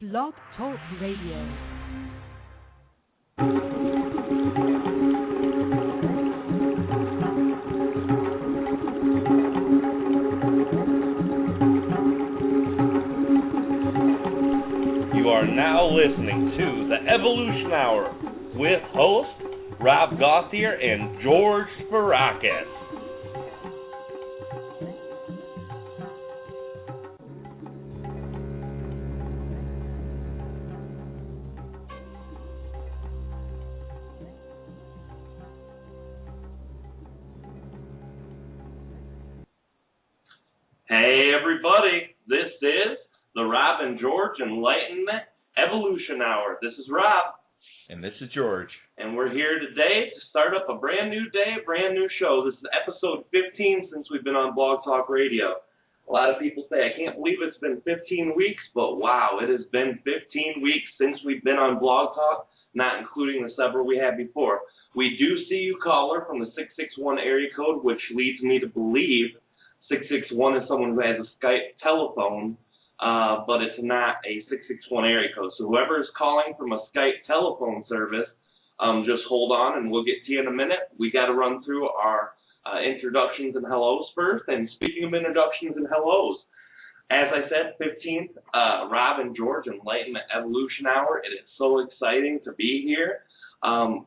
Blog Talk Radio. You are now listening to the Evolution Hour with hosts Rob Gauthier and George Spirakis. Hey everybody, this is the Rob and George Enlightenment Evolution Hour. This is Rob. And this is George. And we're here today to start up a brand new day, a brand new show. This is episode 15 since we've been on Blog Talk Radio. A lot of people say, I can't believe it's been 15 weeks, but wow, it has been 15 weeks since we've been on Blog Talk, not including the several we had before. We do see you, caller, from the 661 area code, which leads me to believe 661 is someone who has a Skype telephone, but it's not a 661 area code. So whoever is calling from a Skype telephone service, just hold on and we'll get to you in a minute. We got to run through our introductions and hellos first. And speaking of introductions and hellos, as I said, 15th, Rob and George Enlightenment Evolution Hour. It is so exciting to be here.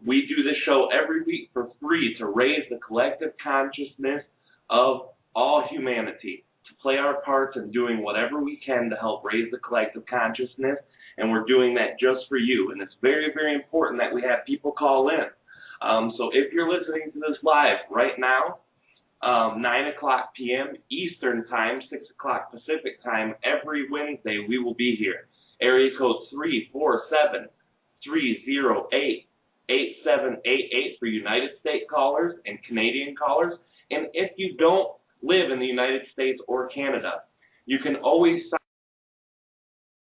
We do this show every week for free to raise the collective consciousness of all humanity, to play our parts in doing whatever we can to help raise the collective consciousness, and we're doing that just for you. And it's very, very important that we have people call in. So if you're listening to this live right now, 9 o'clock p.m. Eastern Time, 6 o'clock Pacific Time, every Wednesday we will be here. Area code 347-308-8788 for United States callers and Canadian callers. And if you don't live in the United States or Canada, you can always sign up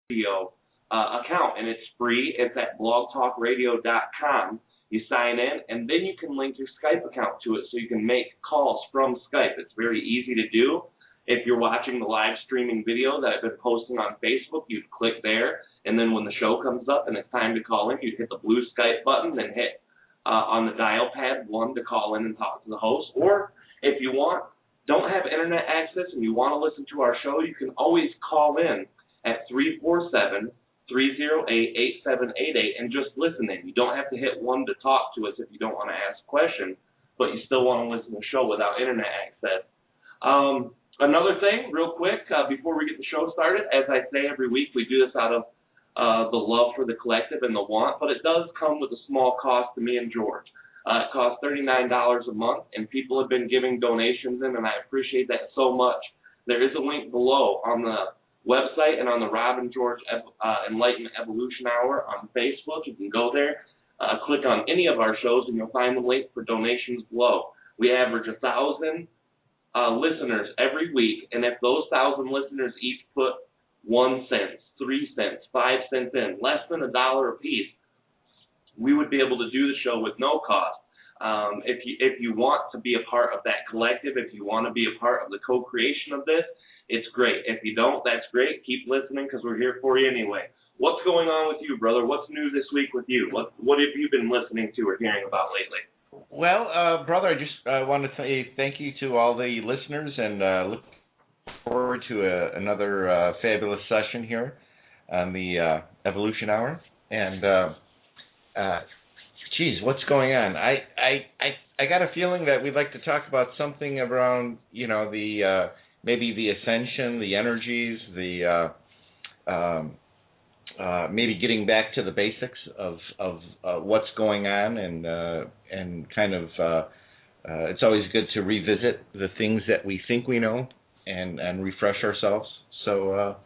for a video account, and it's free. It's at blogtalkradio.com. You sign in, and then you can link your Skype account to it so you can make calls from Skype. It's very easy to do. If you're watching the live streaming video that I've been posting on Facebook, you'd click there, and then when the show comes up and it's time to call in, you'd hit the blue Skype button, then hit on the dial pad 1 to call in and talk to the host. Or if you don't have internet access and you want to listen to our show, you can always call in at 347-308-8788 and just listen in. You don't have to hit 1 to talk to us if you don't want to ask a question, but you still want to listen to the show without internet access. Another thing, real quick, before we get the show started, as I say every week, we do this out of the love for the collective and the want, but it does come with a small cost to me and George. It costs $39 a month, and people have been giving donations in, and I appreciate that so much. There is a link below on the website and on the Rob and George Enlightenment Evolution Hour on Facebook. You can go there, click on any of our shows, and you'll find the link for donations below. We average 1,000 listeners every week, and if those 1,000 listeners each put 1 cent, 3 cents, 5 cents in, less than $1 a piece, we would be able to do the show with no cost. If you want to be a part of that collective, if you want to be a part of the co-creation of this, it's great. If you don't, that's great. Keep listening because we're here for you anyway. What's going on with you, brother? What's new this week with you? What have you been listening to or hearing about lately? Well, brother, I just want to say thank you to all the listeners and look forward to another fabulous session here on the Evolution Hour. And geez, what's going on? I got a feeling that we'd like to talk about something around, the maybe the ascension, the energies, the maybe getting back to the basics of what's going on, and kind of it's always good to revisit the things that we think we know and refresh ourselves. So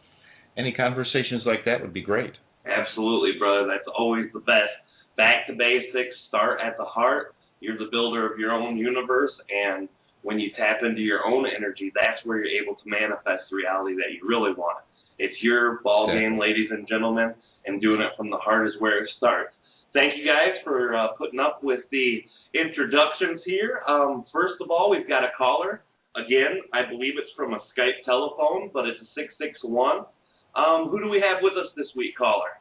any conversations like that would be great. Absolutely, brother. That's always the best. Back to basics, start at the heart. You're the builder of your own universe, and when you tap into your own energy, that's where you're able to manifest the reality that you really want. It's your ball game, ladies and gentlemen, and doing it from the heart is where it starts. Thank you guys for putting up with the introductions here. First of all, we've got a caller. Again, I believe it's from a Skype telephone, but it's a 661. Who do we have with us this week, caller?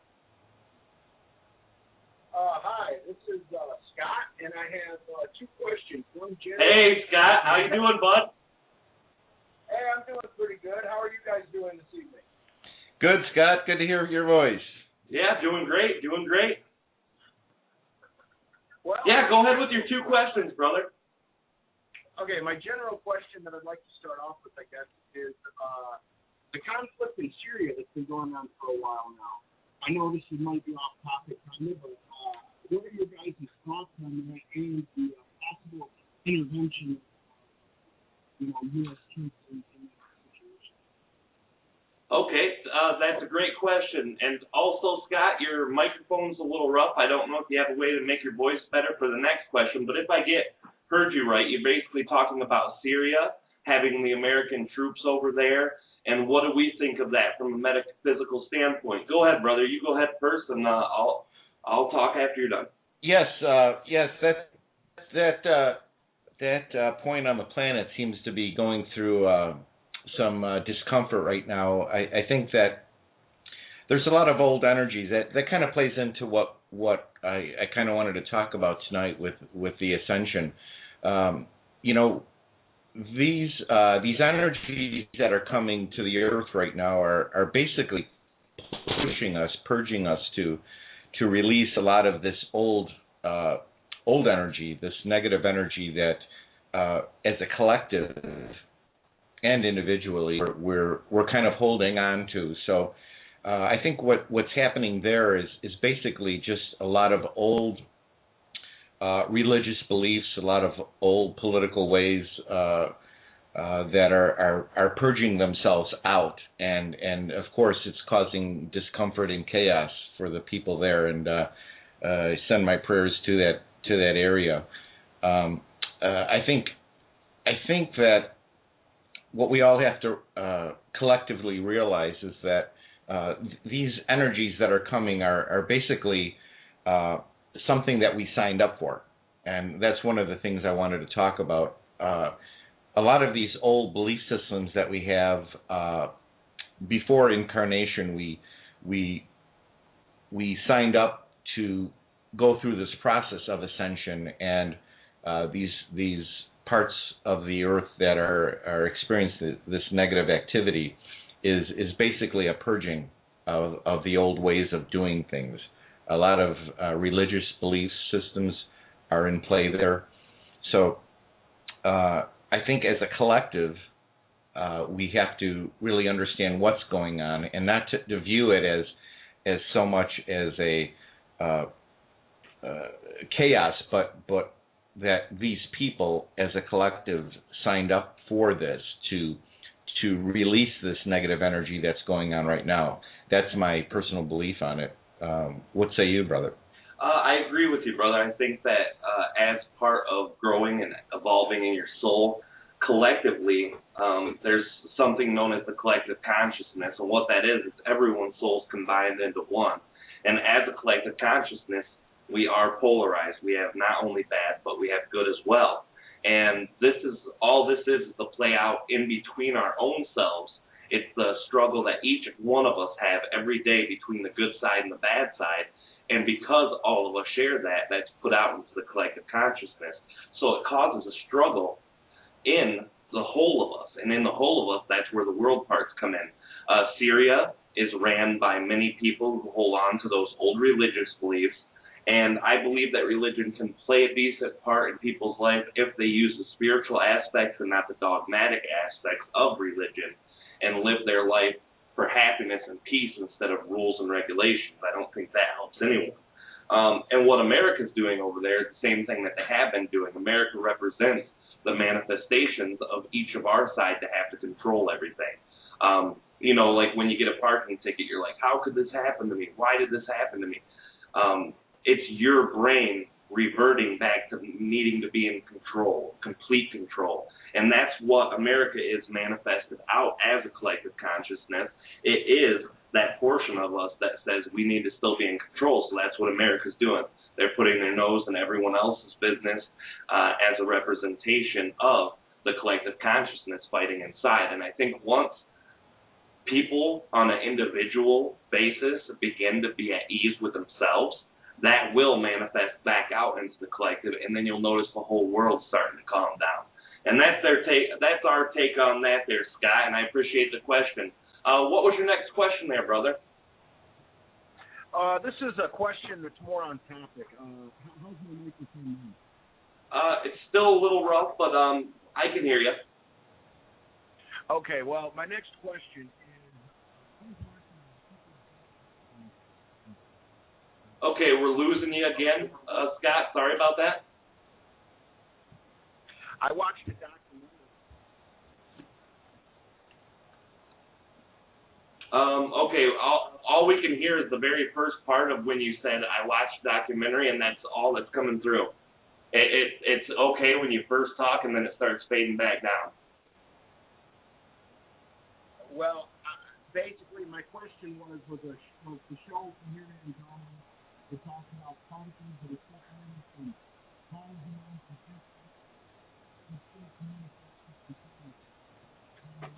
Hi, this is Scott, and I have two questions. One general. Hey, Scott. How you doing, bud? Hey, I'm doing pretty good. How are you guys doing this evening? Good, Scott. Good to hear your voice. Yeah, doing great. Well, Yeah, go ahead with your two questions, brother. Okay, my general question that I'd like to start off with, I guess, is the conflict in Syria that's been going on for a while now. I know this might be off topic, kind of, but what are your guys' thoughts on that and the possible intervention of U.S. troops in that situation? Okay, that's a great question. And also, Scott, your microphone's a little rough. I don't know if you have a way to make your voice better for the next question, but if I heard you right, you're basically talking about Syria, having the American troops over there, and what do we think of that from a metaphysical standpoint? Go ahead, brother. You go ahead first, and I'll talk after you're done. Yes. That point on the planet seems to be going through some discomfort right now. I think that there's a lot of old energies that kind of plays into what I kind of wanted to talk about tonight with the ascension. These energies that are coming to the earth right now are basically pushing us, purging us to release a lot of this old energy, this negative energy that as a collective and individually we're kind of holding on to. So I think what's happening there is basically just a lot of old religious beliefs, a lot of old political ways that are purging themselves out, and of course it's causing discomfort and chaos for the people there. And I send my prayers to that area. I think that what we all have to collectively realize is that these energies that are coming are basically something that we signed up for, and that's one of the things I wanted to talk about. A lot of these old belief systems that we have before incarnation, we signed up to go through this process of ascension, and these parts of the earth that are experiencing this negative activity is basically a purging of the old ways of doing things. A lot of religious belief systems are in play there. So I think as a collective, we have to really understand what's going on, and not to view it as so much as a chaos, but that these people as a collective signed up for this to release this negative energy that's going on right now. That's my personal belief on it. What say you, brother? I agree with you, brother. I think that as part of growing and evolving in your soul, collectively, there's something known as the collective consciousness, and what that is everyone's souls combined into one. And as a collective consciousness, we are polarized. We have not only bad, but we have good as well. And this is the play out in between our own selves. It's the struggle that each one of us have every day between the good side and the bad side. And because all of us share that, that's put out into the collective consciousness. So it causes a struggle in the whole of us. And in the whole of us, that's where the world parts come in. Syria is ran by many people who hold on to those old religious beliefs. And I believe that religion can play a decent part in people's life if they use the spiritual aspects and not the dogmatic aspects of religion, and live their life for happiness and peace instead of rules and regulations. I don't think that helps anyone. And what America's doing over there is the same thing that they have been doing. America represents the manifestations of each of our side to have to control everything. Like when you get a parking ticket, you're like, how could this happen to me? Why did this happen to me? It's your brain reverting back to needing to be in control, complete control. And that's what America is manifested out as a collective consciousness. It is that portion of us that says we need to still be in control. So that's what America's doing. They're putting their nose in everyone else's business as a representation of the collective consciousness fighting inside. And I think once people on an individual basis begin to be at ease with themselves, that will manifest back out into the collective, and then you'll notice the whole world starting to calm down. And that's our take on that there, Scott, and I appreciate the question. What was your next question there, brother? This is a question that's more on topic. How's my microphone now? It's still a little rough, but I can hear you. Okay, well, my next question is... Okay, we're losing you again, Scott. Sorry about that. I watched a documentary. Okay, all we can hear is the very first part of when you said, I watched a documentary, and that's all that's coming through. It's okay when you first talk, and then it starts fading back down. Well, basically, my question was the show here in Ghana to talk about functions that are separated from cause and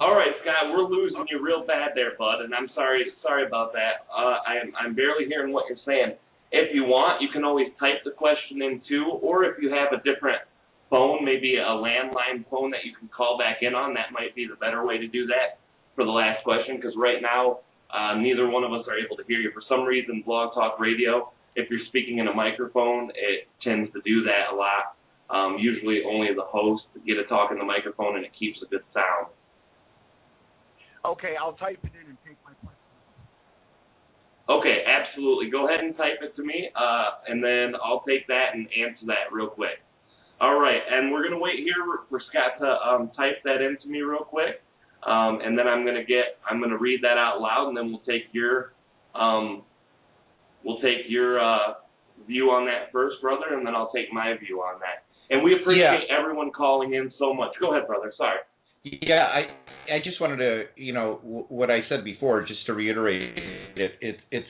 All right, Scott, we're losing you real bad there, bud, and I'm sorry about that. I'm barely hearing what you're saying. If you want, you can always type the question in too, or if you have a different phone, maybe a landline phone that you can call back in on, that might be the better way to do that for the last question, because right now neither one of us are able to hear you. For some reason, Blog Talk Radio, if you're speaking in a microphone, it tends to do that a lot. Usually only the host get to talk in the microphone, and it keeps a good sound. Okay, I'll type it in and take my question. Okay, absolutely. Go ahead and type it to me, and then I'll take that and answer that real quick. All right, and we're going to wait here for Scott to type that into me real quick, and then I'm going to read that out loud, and then we'll take your view on that first, brother, and then I'll take my view on that. And we appreciate everyone calling in so much. Go ahead, brother. Sorry. Yeah, I just wanted to, what I said before, just to reiterate it's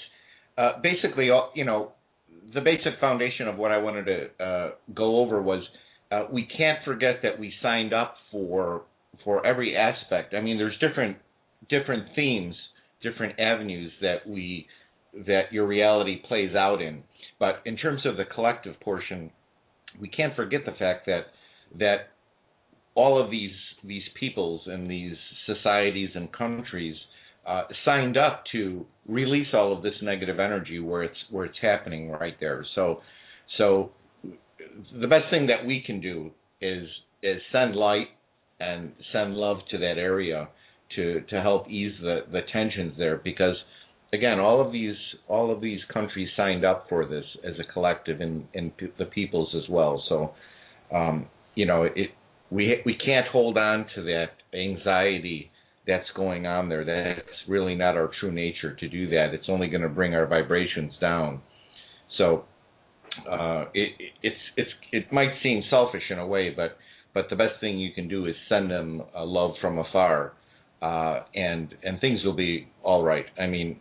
basically, the basic foundation of what I wanted to go over was we can't forget that we signed up for every aspect. I mean, there's different themes, different avenues that your reality plays out in. But in terms of the collective portion, we can't forget the fact that all of these peoples and these societies and countries signed up to release all of this negative energy where it's happening right there. So the best thing that we can do is send light and send love to that area to help ease the tensions there, because again, all of these countries signed up for this as a collective, and the peoples as well. So we can't hold on to that anxiety that's going on there. That's really not our true nature to do that. It's only going to bring our vibrations down. So it might seem selfish in a way, but the best thing you can do is send them love from afar, and things will be all right. I mean,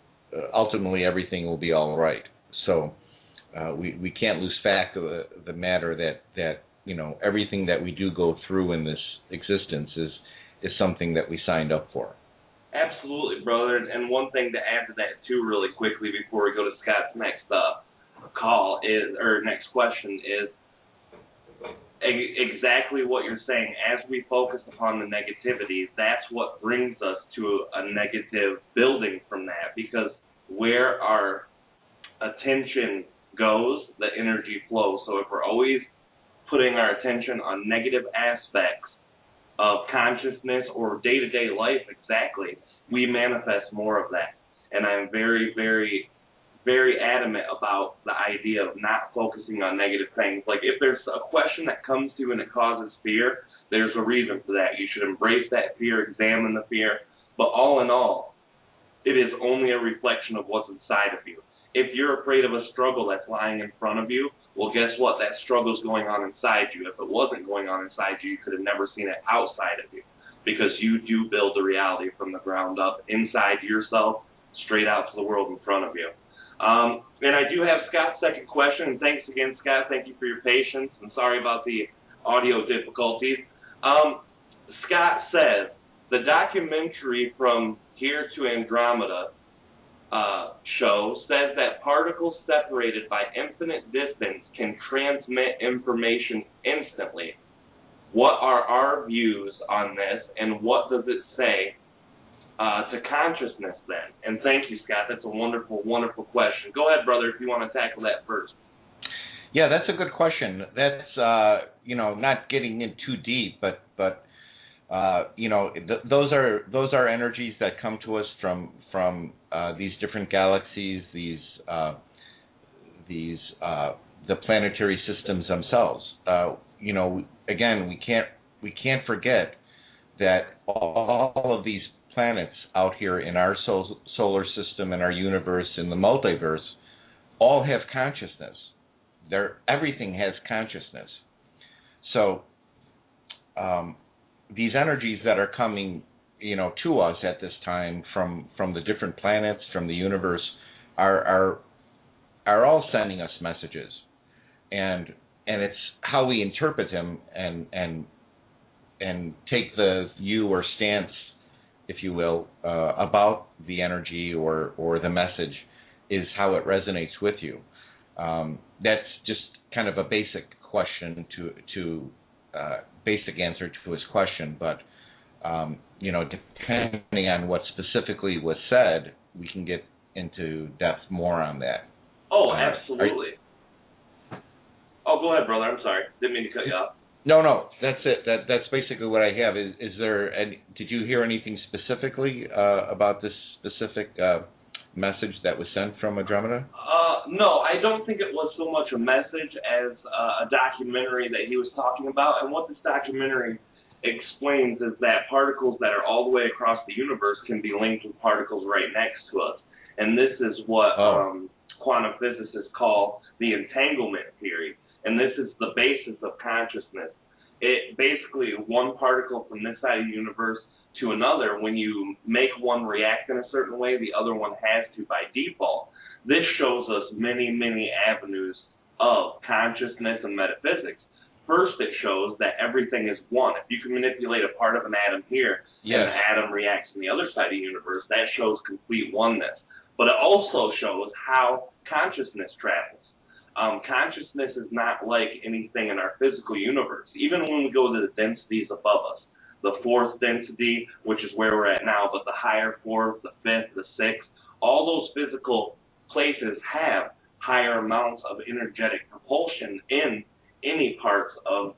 ultimately everything will be all right. So we can't lose fact of the matter that everything that we do go through in this existence is something that we signed up for. Absolutely, brother. And one thing to add to that too, really quickly, before we go to Scott's next next question is exactly what you're saying. As we focus upon the negativities, that's what brings us to a negative building from that, because where our attention goes, the energy flows. So if we're always putting our attention on negative aspects of consciousness or day-to-day life, exactly, we manifest more of that. And I'm very, very, very adamant about the idea of not focusing on negative things. Like, if there's a question that comes to you and it causes fear, there's a reason for that. You should embrace that fear, examine the fear. But all in all, it is only a reflection of what's inside of you. If you're afraid of a struggle that's lying in front of you, well, guess what? That struggle's going on inside you. If it wasn't going on inside you, you could have never seen it outside of you, because you do build the reality from the ground up, inside yourself, straight out to the world in front of you. And I do have Scott's second question, and thanks again, Scott. Thank you for your patience, and sorry about the audio difficulties. Scott says, the documentary from here to Andromeda show says that particles separated by infinite distance can transmit information instantly. What are our views on this, and what does it say to consciousness then? And thank you, Scott. That's a wonderful, wonderful question. Go ahead, brother, if you want to tackle that first. Yeah, that's a good question. That's not getting in too deep, but those are energies that come to us from these different galaxies, the planetary systems themselves. Again, we can't forget that all of these planets out here in our solar system, in our universe, in the multiverse, all have consciousness. Everything has consciousness. So these energies that are coming, to us at this time from the different planets, from the universe, are all sending us messages, and it's how we interpret them and take the view or stance, if you will, about the energy or the message, is how it resonates with you. That's just kind of a basic question to basic answer to his question, but depending on what specifically was said, we can get into depth more on that. Oh, absolutely. Oh, go ahead, brother. I'm sorry. Didn't mean to cut you off. No, that's it. That's basically what I have. Is there did you hear anything specifically about this specific message that was sent from Andromeda? No, I don't think it was so much a message as a documentary that he was talking about. And what this documentary explains is that particles that are all the way across the universe can be linked with particles right next to us. And this is what quantum physicists call the entanglement theory. And this is the basis of consciousness. It basically, one particle from this side of the universe to another, when you make one react in a certain way, the other one has to by default. This shows us many, many avenues of consciousness and metaphysics. First, it shows that everything is one. If you can manipulate a part of an atom here, yes, and the atom reacts on the other side of the universe, that shows complete oneness. But it also shows how consciousness travels. Consciousness is not like anything in our physical universe. Even when we go to the densities above us, the fourth density, which is where we're at now, but the higher fourth, the fifth, the sixth, all those physical places have higher amounts of energetic propulsion in any parts of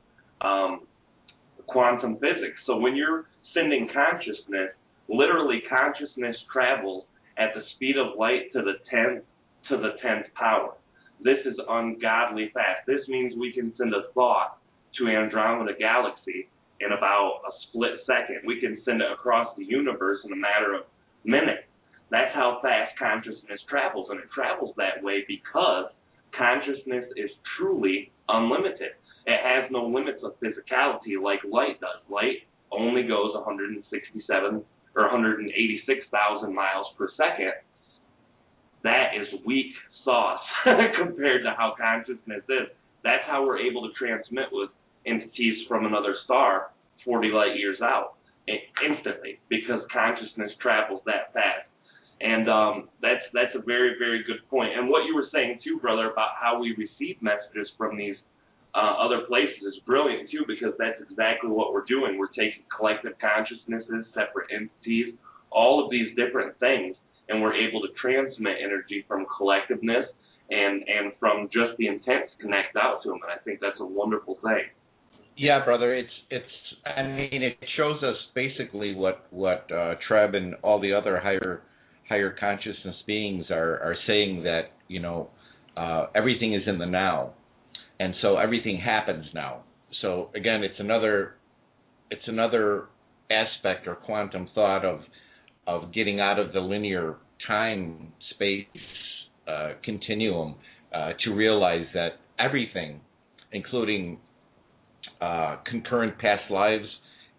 quantum physics. So when you're sending consciousness, literally consciousness travels at the speed of light to the 10th power. This is ungodly fast. This means we can send a thought to Andromeda Galaxy in about a split second. We can send it across the universe in a matter of minutes. That's how fast consciousness travels, and it travels that way because consciousness is truly unlimited. It has no limits of physicality like light does. Light only goes 167 or 186,000 miles per second. That is weak sauce compared to how consciousness is. That's how we're able to transmit with entities from another star 40 light years out instantly, because consciousness travels that fast. And that's a very, very good point. And what you were saying too, brother, about how we receive messages from these other places is brilliant too, because that's exactly what we're doing. We're taking collective consciousnesses, separate entities, all of these different things, and we're able to transmit energy from collectiveness and from just the intent to connect out to them. And I think that's a wonderful thing. Yeah, brother. It shows us basically what Treb and all the other higher consciousness beings are saying, that everything is in the now, and so everything happens now. So again, it's another aspect or quantum thought of getting out of the linear time space continuum to realize that everything, including concurrent past lives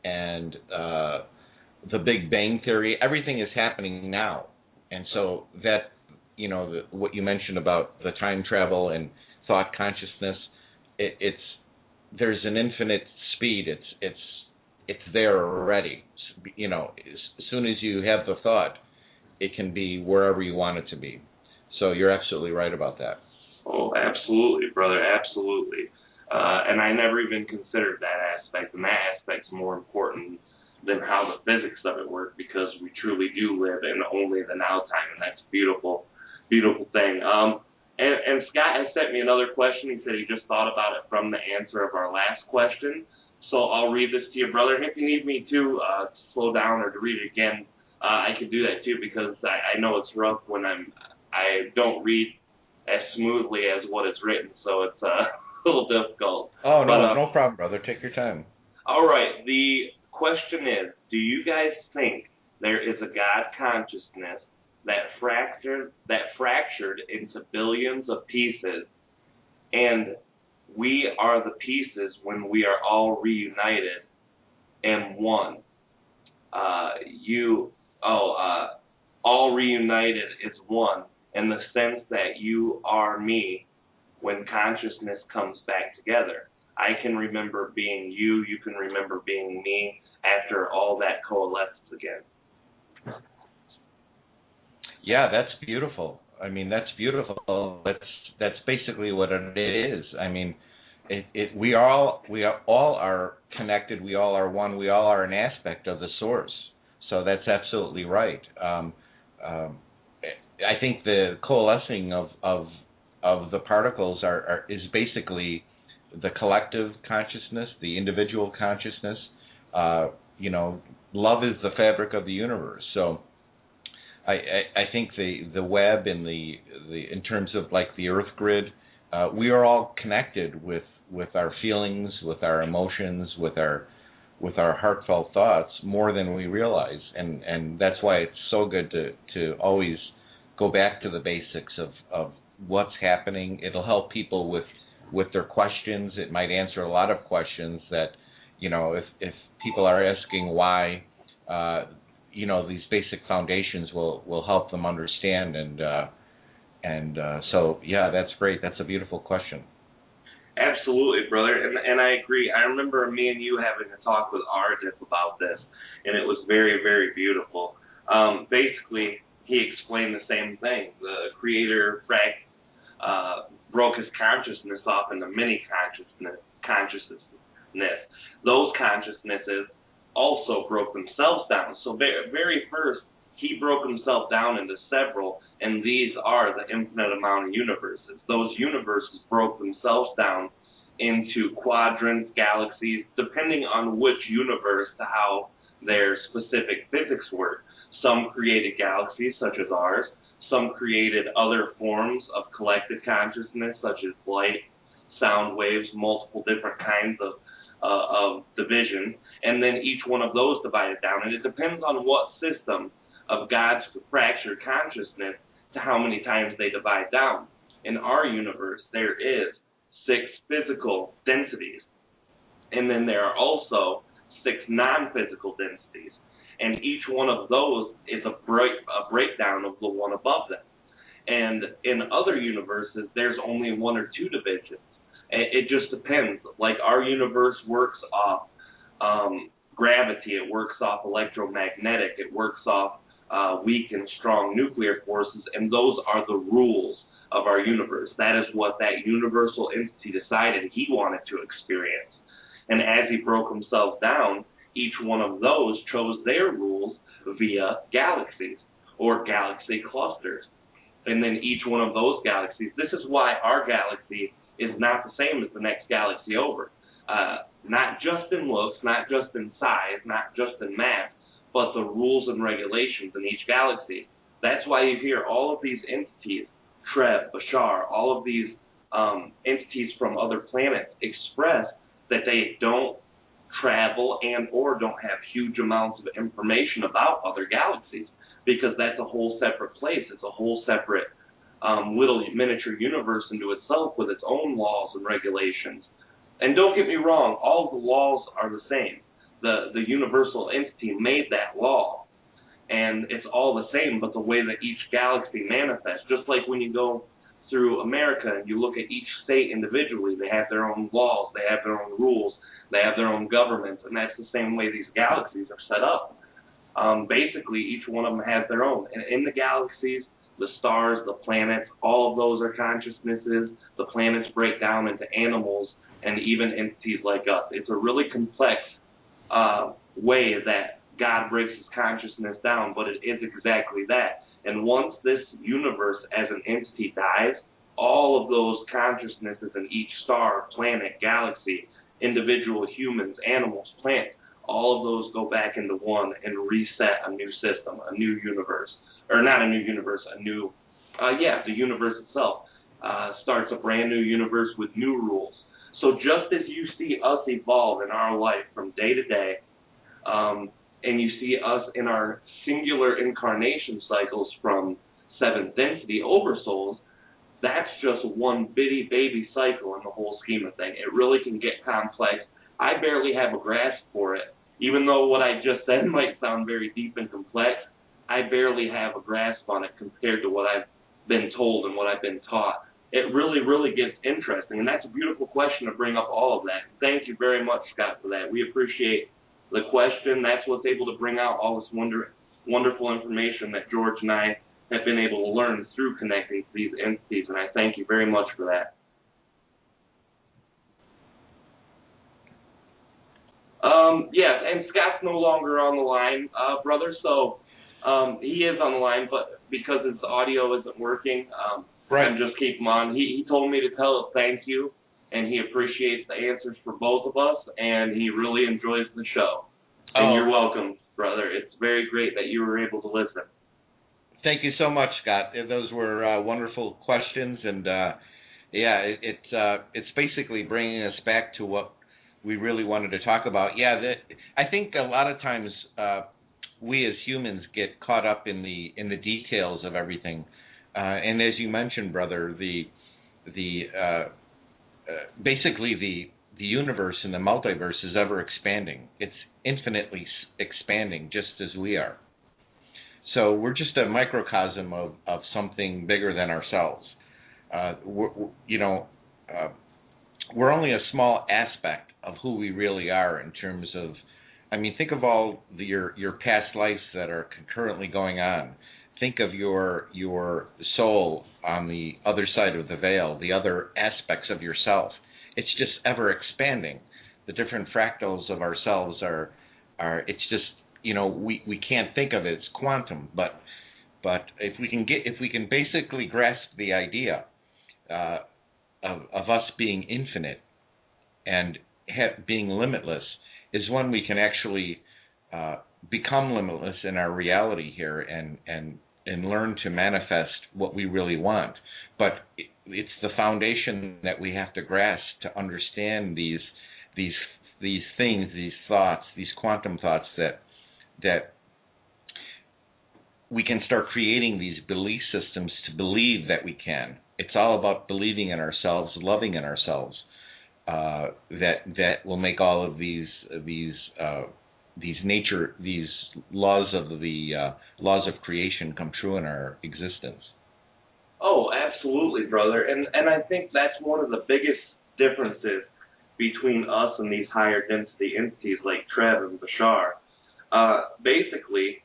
and the Big Bang Theory, everything is happening now. And so that, what you mentioned about the time travel and thought consciousness, there's an infinite speed. It's it's there already. You know, as soon as you have the thought, it can be wherever you want it to be. So you're absolutely right about that. Oh, absolutely, brother, absolutely. And I never even considered that aspect, and that aspect's more important than how the physics of it work, because we truly do live in only the now time, and that's a beautiful, beautiful thing. And Scott has sent me another question. He said he just thought about it from the answer of our last question. So I'll read this to you, brother. And if you need me to slow down or to read it again, I could do that too, because I know it's rough when I don't read as smoothly as what is written, so it's a little difficult. Oh, no, no problem, brother. Take your time. All right. The question is, do you guys think there is a God consciousness that fractured into billions of pieces, and we are the pieces when we are all reunited and one? All reunited is one, in the sense that you are me when consciousness comes back together. I can remember being you, you can remember being me, after all that coalesces again. Yeah, that's beautiful. I mean, that's beautiful. That's basically what it is. I mean, we all are connected. We all are one. We all are an aspect of the source. So that's absolutely right. I think the coalescing of the particles is basically the collective consciousness, the individual consciousness. Love is the fabric of the universe. So I think the web and the in terms of like the Earth grid, we are all connected with our feelings, with our emotions, with our heartfelt thoughts more than we realize, and that's why it's so good to always go back to the basics of what's happening. It'll help people with their questions. It might answer a lot of questions that, if people are asking why, these basic foundations will help them understand. So yeah, that's great. That's a beautiful question. Absolutely, brother, and I agree. I remember me and you having a talk with Ardith about this, and it was very, very beautiful. Basically, he explained the same thing. The Creator broke his consciousness off into many consciousness. Those consciousnesses also broke themselves down. So very first, he broke himself down into several, and these are the infinite amount of universes. Those universes broke themselves down into quadrants, galaxies, depending on which universe to how their specific physics work. Some created galaxies, such as ours. Some created other forms of collective consciousness, such as light, sound waves, multiple different kinds of division. And then each one of those divided down. And it depends on what system of God's fractured consciousness to how many times they divide down. In our universe, there is 6 physical densities. And then there are also 6 non-physical densities. And each one of those is a breakdown of the one above them. And in other universes, there's only 1 or 2 divisions. It just depends. Like our universe works off gravity, it works off electromagnetic, it works off weak and strong nuclear forces, and those are the rules of our universe. That is what that universal entity decided he wanted to experience. And as he broke himself down, each one of those chose their rules via galaxies or galaxy clusters. And then each one of those galaxies, this is why our galaxy is not the same as the next galaxy over. Not just in looks, not just in size, not just in mass, but the rules and regulations in each galaxy. That's why you hear all of these entities, Treb, Bashar, all of these entities from other planets express that they don't travel and or don't have huge amounts of information about other galaxies, because that's a whole separate place. It's a whole separate little miniature universe into itself with its own laws and regulations. And don't get me wrong, all of the laws are the same. The universal entity made that law, and it's all the same, but the way that each galaxy manifests, just like when you go through America and you look at each state individually, they have their own laws, they have their own rules, They have their own governments, and that's the same way these galaxies are set up. Basically, each one of them has their own. And in the galaxies, the stars, the planets, all of those are consciousnesses. The planets break down into animals and even entities like us. It's a really complex way that God breaks his consciousness down, but it is exactly that. And once this universe as an entity dies, all of those consciousnesses in each star, planet, galaxy, individual humans, animals, plants, all of those go back into one and reset a new system, a new universe. Or not a new universe, the universe itself starts a brand new universe with new rules. So just as you see us evolve in our life from day to day, and you see us in our singular incarnation cycles from seventh density oversouls, that's just one bitty baby cycle in the whole scheme of things. It really can get complex. I barely have a grasp for it. Even though what I just said might sound very deep and complex, I barely have a grasp on it compared to what I've been told and what I've been taught. It really, really gets interesting, and that's a beautiful question to bring up all of that. Thank you very much, Scott, for that. We appreciate the question. That's what's able to bring out all this wonderful information that George and I have been able to learn through connecting to these entities, and I thank you very much for that. Yes, and Scott's no longer on the line, brother, so he is on the line, but because his audio isn't working, right. I'm just keep him on. He told me to tell us thank you, and he appreciates the answers for both of us, and he really enjoys the show. And you're welcome, brother. It's very great that you were able to listen. Thank you so much, Scott. Those were wonderful questions, and it's basically bringing us back to what we really wanted to talk about. I think a lot of times we as humans get caught up in the details of everything, and as you mentioned, brother, basically the universe and the multiverse is ever expanding. It's infinitely expanding, just as we are. So we're just a microcosm of something bigger than ourselves. We're only a small aspect of who we really are in terms of, think of all your past lives that are currently going on. Think of your soul on the other side of the veil, the other aspects of yourself. It's just ever expanding. The different fractals of ourselves are it's just, we can't think of it as quantum, but if we can basically grasp the idea of us being infinite and being limitless, is when we can actually become limitless in our reality here and learn to manifest what we really want. But it's the foundation that we have to grasp to understand these things, these thoughts, these quantum thoughts, that we can start creating these belief systems to believe that we can. It's all about believing in ourselves, loving in ourselves. That will make all of these laws of creation come true in our existence. Oh, absolutely, brother. And I think that's one of the biggest differences between us and these higher density entities like Treb and Bashar. Basically,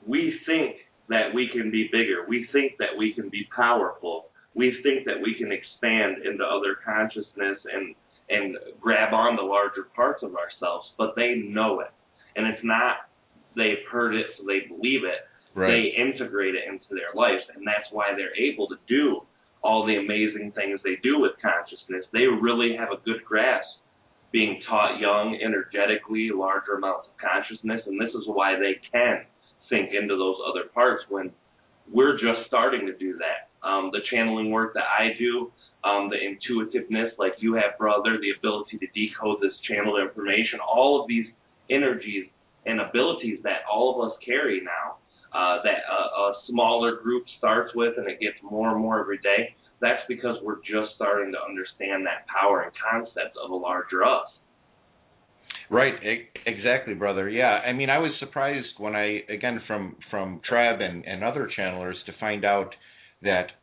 we think that we can be bigger. We think that we can be powerful. We think that we can expand into other consciousness and grab on to larger parts of ourselves, but they know it. And it's not they've heard it so they believe it. Right. They integrate it into their lives, and that's why they're able to do all the amazing things they do with consciousness. They really have a good grasp, being taught young, energetically, larger amounts of consciousness, and this is why they can sink into those other parts when we're just starting to do that. The channeling work that I do, the intuitiveness like you have, brother, the ability to decode this channeled information, all of these energies and abilities that all of us carry now, that a smaller group starts with and it gets more and more every day, that's because we're just starting to understand that power and concept of a larger us. Right, exactly, brother. Yeah, I was surprised when from Treb and other channelers to find out that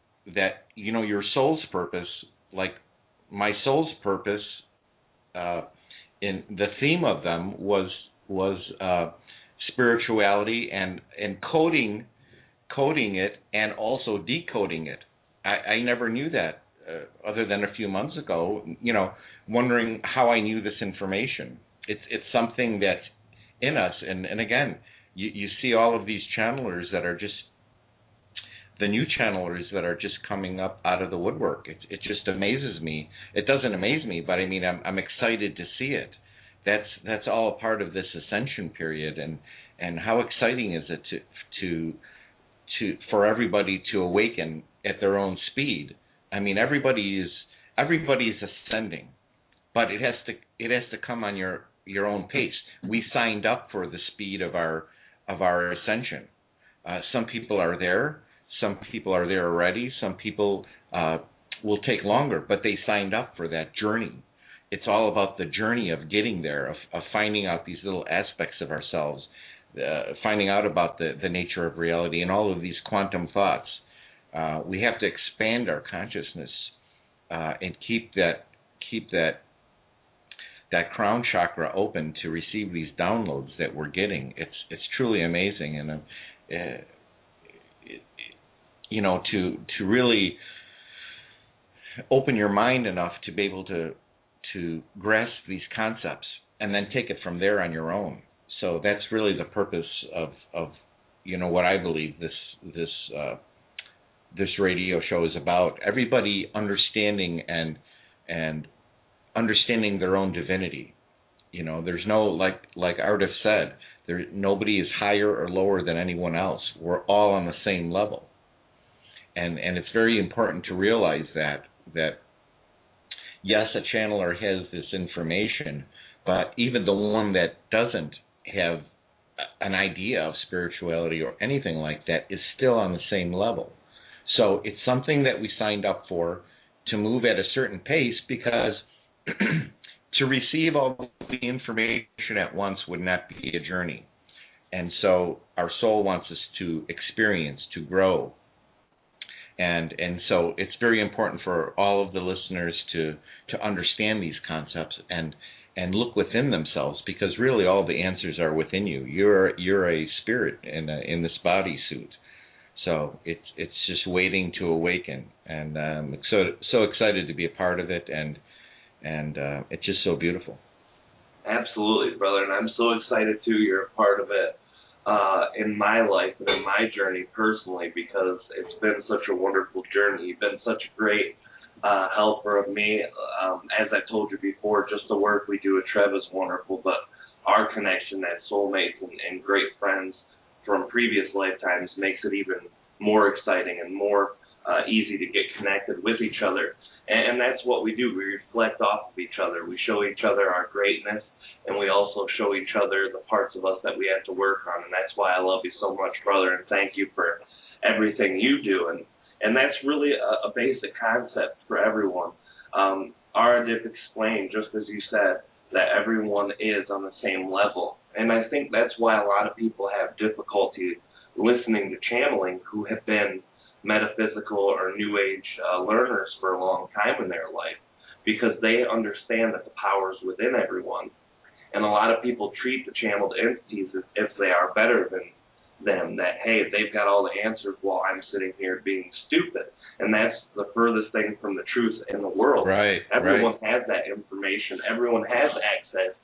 your soul's purpose, like my soul's purpose, the theme of them was spirituality and coding it and also decoding it. I never knew that other than a few months ago, wondering how I knew this information. It's something that's in us, and again, you see all of these channelers that are just the new channelers that are just coming up out of the woodwork. It just amazes me. It doesn't amaze me, but I mean, I'm excited to see it. That's all a part of this ascension period, and how exciting is it to for everybody to awaken at their own speed. I mean, everybody's ascending, but it has to come on your own pace. We signed up for the speed of our ascension. Some people are there. Some people are there already. Some people will take longer, but they signed up for that journey. It's all about the journey of getting there, of finding out these little aspects of ourselves, finding out about the nature of reality and all of these quantum thoughts. We have to expand our consciousness and keep that crown chakra open to receive these downloads that we're getting. It's truly amazing, and to really open your mind enough to be able to grasp these concepts and then take it from there on your own. So that's really the purpose of what I believe this radio show is about. Everybody understanding and understanding their own divinity. There's no, like Ardif said, nobody is higher or lower than anyone else. We're all on the same level. And it's very important to realize that yes, a channeler has this information, but even the one that doesn't have an idea of spirituality or anything like that is still on the same level. So it's something that we signed up for, to move at a certain pace, because to receive all the information at once would not be a journey. And so our soul wants us to experience, to grow. And so it's very important for all of the listeners to understand these concepts and look within themselves, because really all the answers are within you. You're a spirit in this bodysuit. So it's just waiting to awaken, and so excited to be a part of it, and it's just so beautiful. Absolutely, brother, and I'm so excited too you're a part of it in my life and in my journey personally, because it's been such a wonderful journey. You've been such a great helper of me. As I told you before, just the work we do at Treb is wonderful, but our connection as soulmates and great friends from previous lifetimes makes it even more exciting and more easy to get connected with each other. And that's what we do. We reflect off of each other. We show each other our greatness, and we also show each other the parts of us that we have to work on. And that's why I love you so much, brother, and thank you for everything you do. And that's really a basic concept for everyone. Ardif explained, just as you said, that everyone is on the same level. And I think that's why a lot of people have difficulty listening to channeling, who have been metaphysical or New Age learners for a long time in their life, because they understand that the power is within everyone. And a lot of people treat the channeled entities as if they are better than them, that, hey, they've got all the answers while I'm sitting here being stupid. And that's the furthest thing from the truth in the world. Right. Everyone has that information. Everyone has access.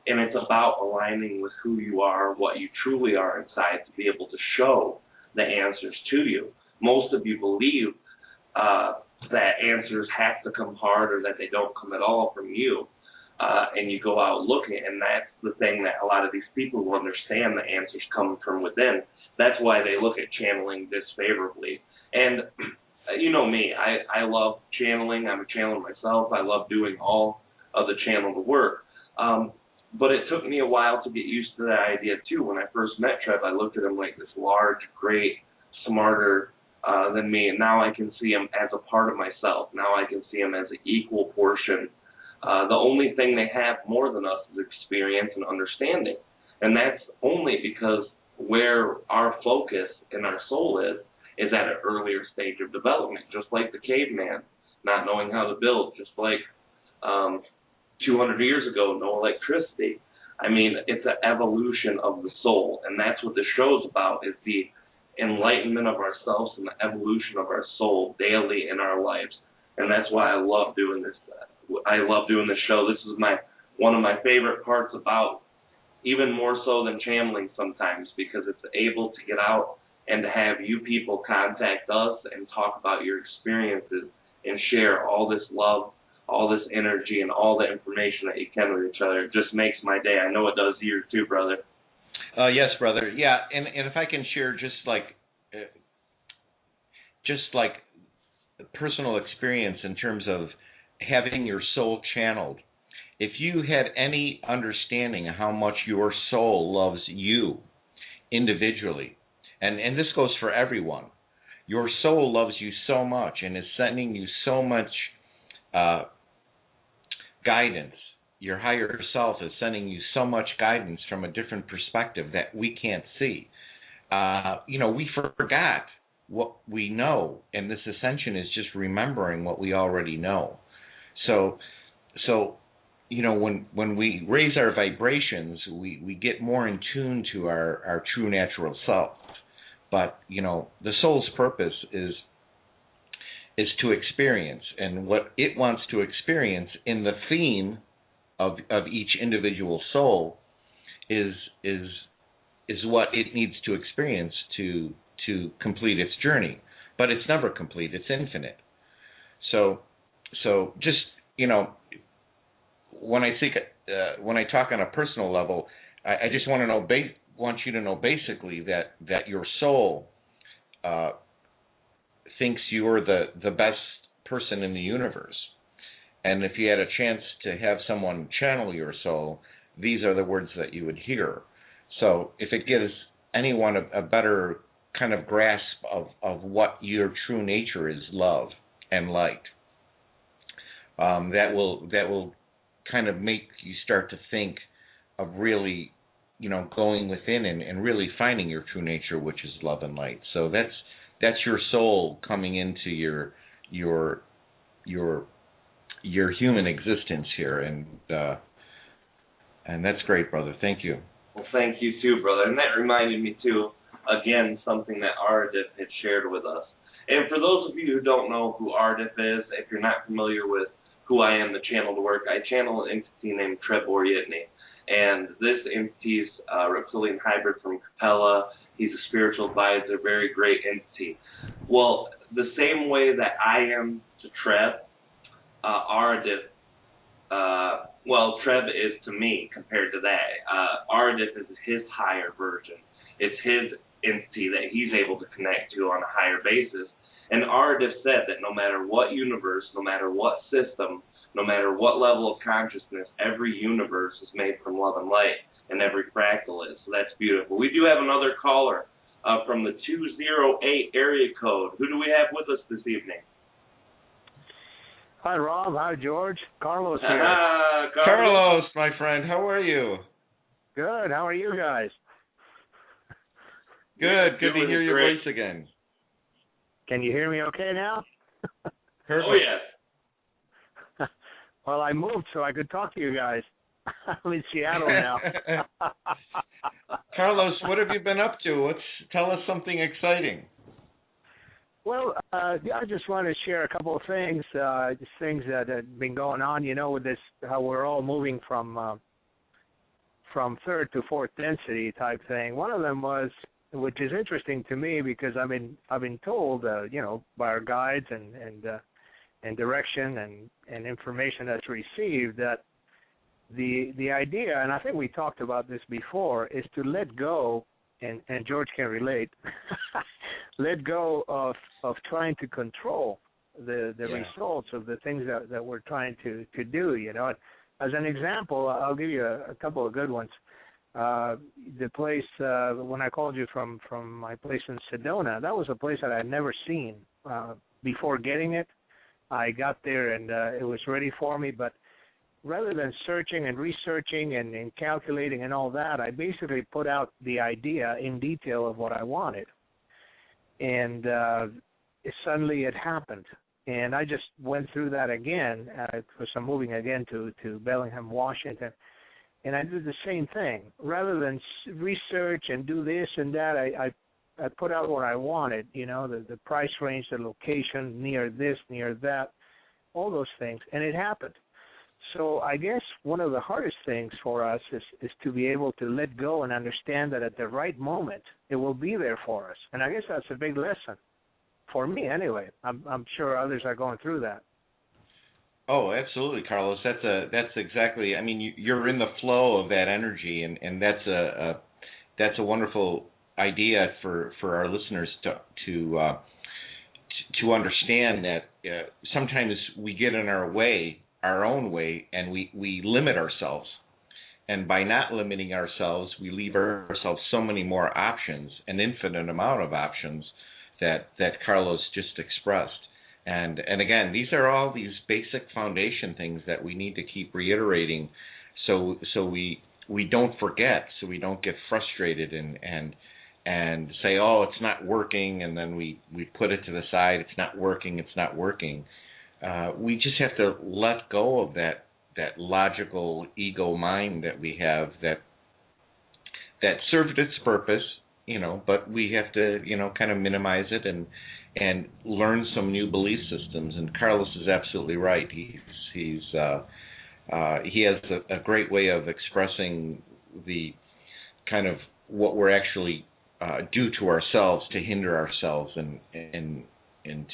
And it's about aligning with who you are, what you truly are inside, to be able to show the answers to you. Most of you believe that answers have to come hard, or that they don't come at all from you. And you go out looking, and that's the thing that a lot of these people who understand the answers come from within. That's why they look at channeling disfavorably. And you know me, I love channeling. I'm a channeler myself. I love doing all of the channeled work. But it took me a while to get used to that idea too. When I first met Treb, I looked at him like this large, great, smarter than me, and now I can see him as a part of myself. Now I can see him as an equal portion. The only thing they have more than us is experience and understanding. And that's only because where our focus and our soul is at an earlier stage of development, just like the caveman, not knowing how to build, just like 200 years ago, no electricity. I mean, it's an evolution of the soul, and that's what the show's about, is the enlightenment of ourselves and the evolution of our soul daily in our lives. And that's why I love doing this. I love doing this show. This is one of my favorite parts about, even more so than channeling sometimes, because it's able to get out and to have you people contact us and talk about your experiences and share all this love, all this energy, and all the information that you can with each other. It just makes my day. I know it does yours too, brother. Yes, brother. Yeah, and if I can share just like personal experience in terms of having your soul channeled. If you had any understanding of how much your soul loves you individually, and this goes for everyone, your soul loves you so much and is sending you so much guidance. Your higher self is sending you so much guidance from a different perspective that we can't see. We forgot what we know, and this ascension is just remembering what we already know. So when we raise our vibrations, we get more in tune to our true natural self. But the soul's purpose is to experience, and what it wants to experience in the theme of each individual soul is what it needs to experience to complete its journey. But it's never complete; it's infinite. So just when I talk on a personal level, I just want you to know basically that your soul thinks you're the best person in the universe. And if you had a chance to have someone channel your soul, these are the words that you would hear. So if it gives anyone a better kind of grasp of what your true nature is, love and light, that will kind of make you start to think of really, going within and really finding your true nature, which is love and light. So that's your soul coming into your human existence here, and that's great, brother. Thank you. Well, thank you too, brother. And that reminded me too, again, something that Ardith had shared with us. And for those of you who don't know who Ardith is, if you're not familiar with who I am, the channeled work, I channel an entity named Treb Channeling. And this entity's a reptilian hybrid from Capella. He's a spiritual advisor, very great entity. Well, the same way that I am to Treb, Ardith, Treb is to me compared to that. Ardith is his higher version. It's his entity that he's able to connect to on a higher basis. And Ardith said that no matter what universe, no matter what system, no matter what level of consciousness, every universe is made from love and light, and every fractal is. So that's beautiful. We do have another caller from the 208 area code. Who do we have with us this evening? Hi, Rob. Hi, George. Carlos here. Carlos, my friend. How are you? Good. How are you guys? Good. Good to hear your voice again. Can you hear me okay now? Perfect. Oh, yes. Well, I moved so I could talk to you guys. I'm in Seattle now. Carlos, what have you been up to? Tell us something exciting. Well, I just want to share a couple of things, just things that have been going on, with this, how we're all moving from third to fourth density type thing. One of them was, which is interesting to me because I've been told, by our guides and direction and information that's received, that the idea, and I think we talked about this before, is to let go, and George can relate, let go of trying to control the results of the things that we're trying to do. As an example, I'll give you a couple of good ones. The place, when I called you from my place in Sedona, that was a place that I'd never seen before getting it. I got there and it was ready for me, but rather than searching and researching and calculating and all that, I basically put out the idea in detail of what I wanted. And suddenly it happened. And I just went through that again because I'm moving again to Bellingham, Washington. And I did the same thing. Rather than research and do this and that, I put out what I wanted, the price range, the location, near this, near that, all those things, and it happened. So I guess one of the hardest things for us is to be able to let go and understand that at the right moment, it will be there for us. And I guess that's a big lesson, for me anyway. I'm sure others are going through that. Oh, absolutely, Carlos. That's exactly. I mean, you're in the flow of that energy, and that's a wonderful idea for our listeners to understand that sometimes we get in our own way, and we limit ourselves. And by not limiting ourselves, we leave ourselves so many more options, an infinite amount of options that Carlos just expressed. And again, these are all these basic foundation things that we need to keep reiterating, so we don't forget, so we don't get frustrated and say, oh, it's not working, and then we put it to the side. It's not working. We just have to let go of that logical ego mind that we have that served its purpose, but we have to kind of minimize it and learn some new belief systems. And Carlos is absolutely right. He has a great way of expressing the kind of what we're actually do to ourselves to hinder ourselves and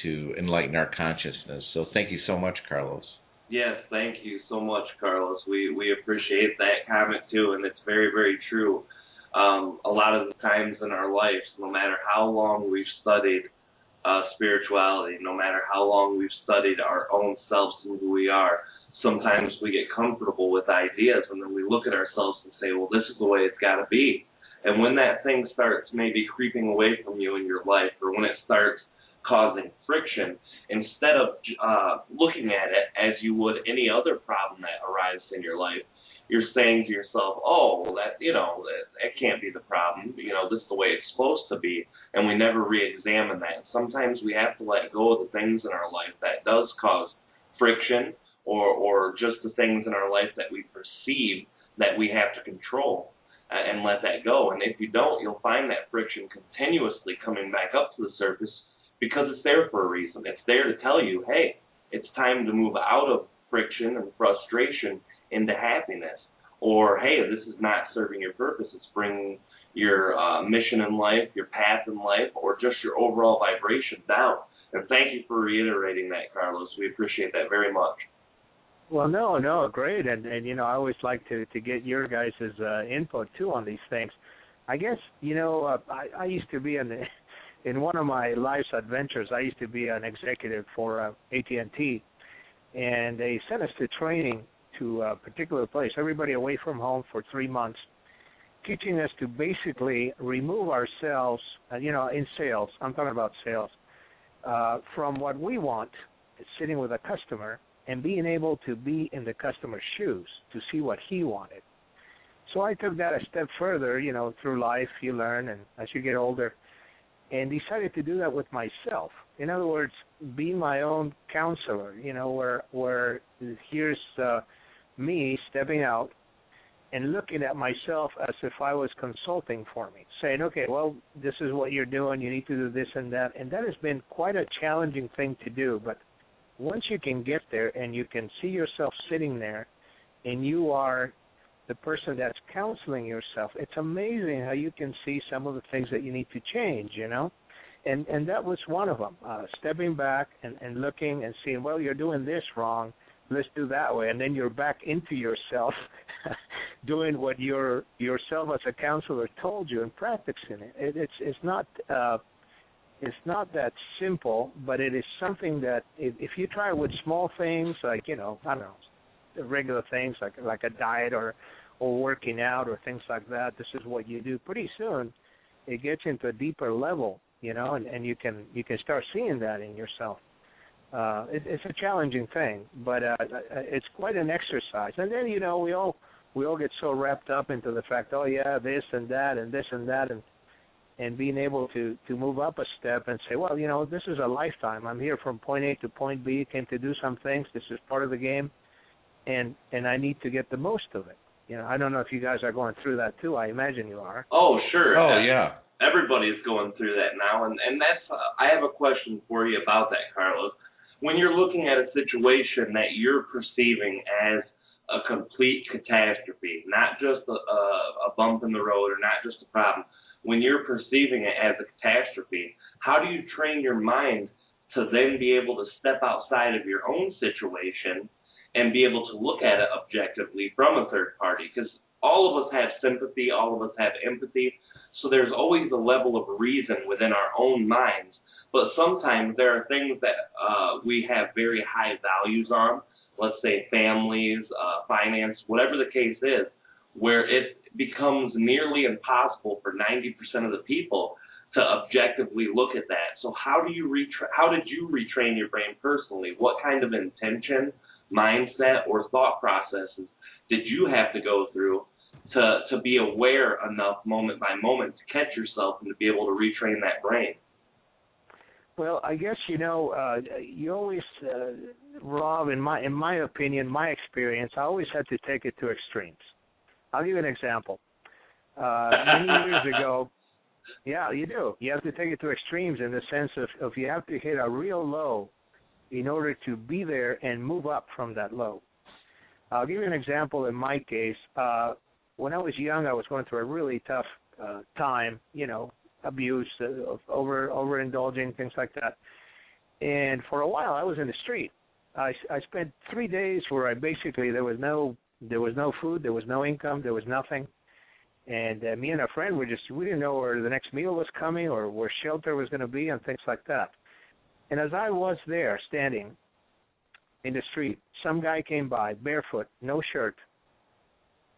to enlighten our consciousness. So thank you so much, Carlos. Yes, thank you so much, Carlos. We appreciate that comment too, and it's very, very true. A lot of the times in our lives, no matter how long we've studied spirituality, no matter how long we've studied our own selves and who we are, sometimes we get comfortable with ideas, and then we look at ourselves and say, well, this is the way it's got to be. And when that thing starts maybe creeping away from you in your life, or when it starts causing friction, instead of looking at it as you would any other problem that arises in your life, you're saying to yourself, oh, well, that can't be the problem. This is the way it's supposed to be. And we never re-examine that. Sometimes we have to let go of the things in our life that does cause friction, or just the things in our life that we perceive that we have to control, and let that go. And if you don't, you'll find that friction continuously coming back up to the surface, because it's there for a reason. It's there to tell you, hey, it's time to move out of friction and frustration into happiness. Or, hey, this is not serving your purpose. It's bringing your mission in life, your path in life, or just your overall vibration down. And thank you for reiterating that, Carlos. We appreciate that very much. Well, no, great. And I always like to get your guys' input, too, on these things. I guess, I used to be in one of my life's adventures, I used to be an executive for AT&T, and they sent us to training to a particular place, everybody away from home for 3 months, teaching us to basically remove ourselves, in sales, I'm talking about sales, from what we want, sitting with a customer, and being able to be in the customer's shoes to see what he wanted. So I took that a step further, through life you learn, and as you get older, and decided to do that with myself. In other words, be my own counselor, where here's me stepping out and looking at myself as if I was consulting for me, saying, okay, well, this is what you're doing, you need to do this and that. And that has been quite a challenging thing to do, but once you can get there and you can see yourself sitting there and you are the person that's counseling yourself, it's amazing how you can see some of the things that you need to change, And that was one of them, stepping back and looking and seeing, well, you're doing this wrong, let's do that way. And then you're back into yourself doing what yourself as a counselor told you and practicing it. It's not that simple, but it is something that if you try with small things like, I don't know, regular things like a diet or working out or things like that, this is what you do. Pretty soon it gets into a deeper level, and you can start seeing that in yourself. It's a challenging thing, but it's quite an exercise. And then, we all get so wrapped up into the fact, oh, yeah, this and that and this and that. and being able to move up a step and say, well, this is a lifetime. I'm here from point A to point B, came to do some things. This is part of the game, and I need to get the most of it. I don't know if you guys are going through that too. I imagine you are. Oh, sure. Oh, yeah. Everybody's going through that now, and that's. I have a question for you about that, Carlos. When you're looking at a situation that you're perceiving as a complete catastrophe, not just a bump in the road or not just a problem, when you're perceiving it as a catastrophe, how do you train your mind to then be able to step outside of your own situation and be able to look at it objectively from a third party? Because all of us have sympathy, all of us have empathy, so there's always a level of reason within our own minds. But sometimes there are things that we have very high values on, let's say families, finance, whatever the case is, where it becomes nearly impossible for 90% of the people to objectively look at that. So how did you retrain your brain personally? What kind of intention, mindset, or thought processes did you have to go through to be aware enough moment by moment to catch yourself and to be able to retrain that brain? Well, I guess, you always, Rob, in my opinion, my experience, I always had to take it to extremes. I'll give you an example. Many years ago, yeah, you do. You have to take it to extremes in the sense of you have to hit a real low in order to be there and move up from that low. I'll give you an example in my case. When I was young, I was going through a really tough time, abuse, overindulging, things like that. And for a while, I was in the street. I spent 3 days where there was no food, there was no income, there was nothing. And me and a friend we didn't know where the next meal was coming or where shelter was going to be and things like that. And as I was there standing in the street, some guy came by, barefoot, no shirt,